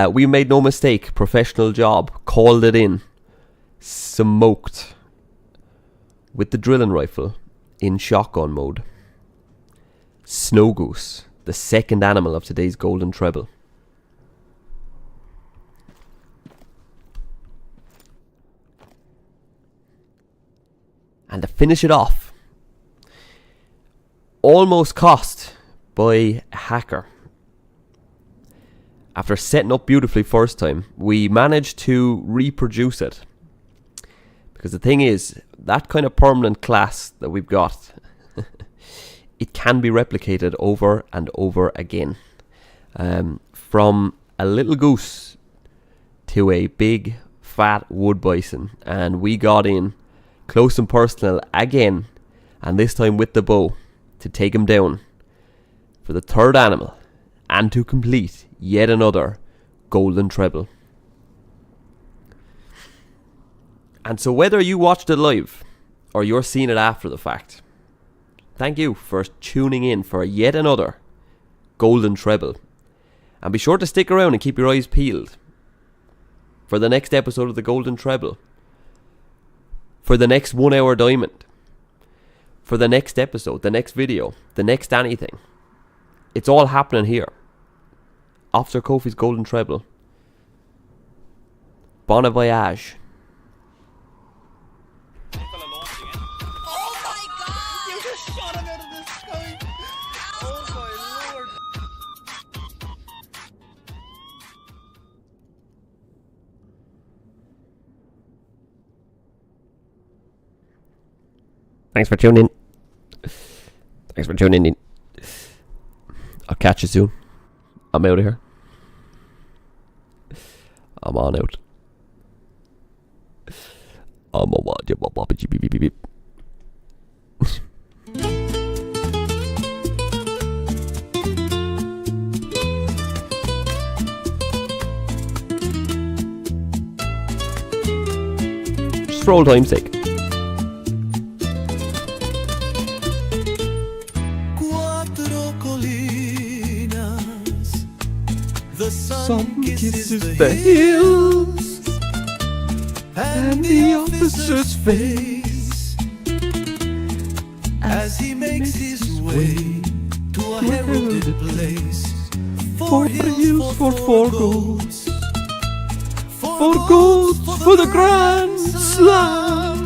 We made no mistake, professional job, called it in, smoked with the drilling rifle in shotgun mode. Snow goose, the second animal of today's golden treble. And to finish it off, almost cost by a hacker. After setting up beautifully first time, we managed to reproduce it. Because the thing is, that kind of permanent class that we've got, it can be replicated over and over again. From a little goose to a big fat wood bison, and we got in close and personal again, and this time with the bow, to take him down for the third animal, and to complete yet another golden treble. And so whether you watched it live, or you're seeing it after the fact, thank you for tuning in for yet another golden treble. And be sure to stick around and keep your eyes peeled for the next episode of the golden treble, for the next 1 hour diamond, for the next episode, the next video, the next anything. It's all happening here. Officer Kofi's golden treble. Bon voyage. Fella launching in. Oh my god! You just shot him out of the sky! Oh my lord! Thanks for tuning in. Thanks for tuning in. I'll catch you soon. I'm out of here. I'm on out. I'm a watch. Beep beep beep beep. Just for old time's sake. Cuatro colinas. The Sun kisses the hills, and the officer's face as he makes his way to a heralded place. 4 hills for 4 goals, 4 goals for the Grand Slam.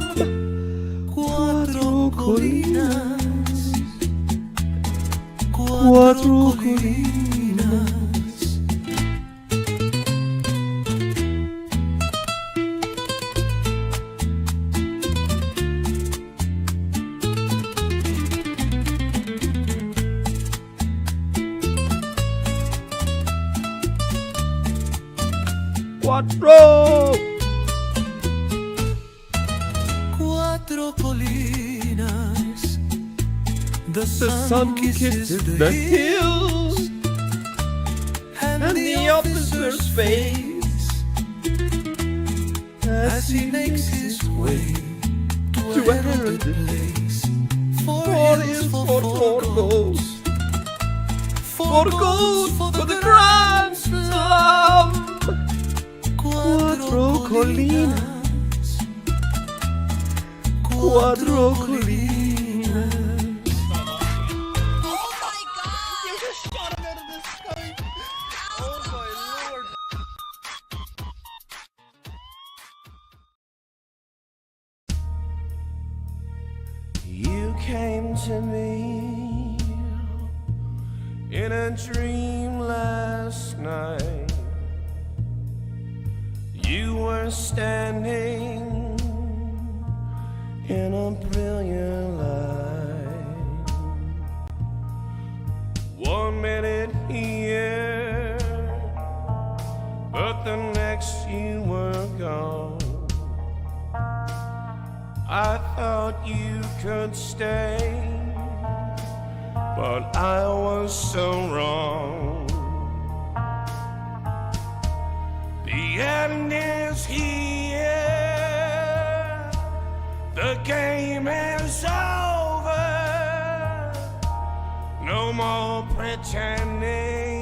Cuatro colinas, cuatro colinas. Cuatro! Cuatro colinas. The sun kisses the hills, and the officer's face as he makes his way to a heralded place. 4 hills for 4 goals, 4 goals for the Grand Slam. Cuatro colinas. colinas, cuatro colinas. Oh my god! You just shot him out of the sky! Oh my lord! You came to me in a dream last night. You were standing in a brilliant light. 1 minute here, but the next you were gone. I thought you could stay, but I was so wrong. The end is here, the game is over. No more pretending.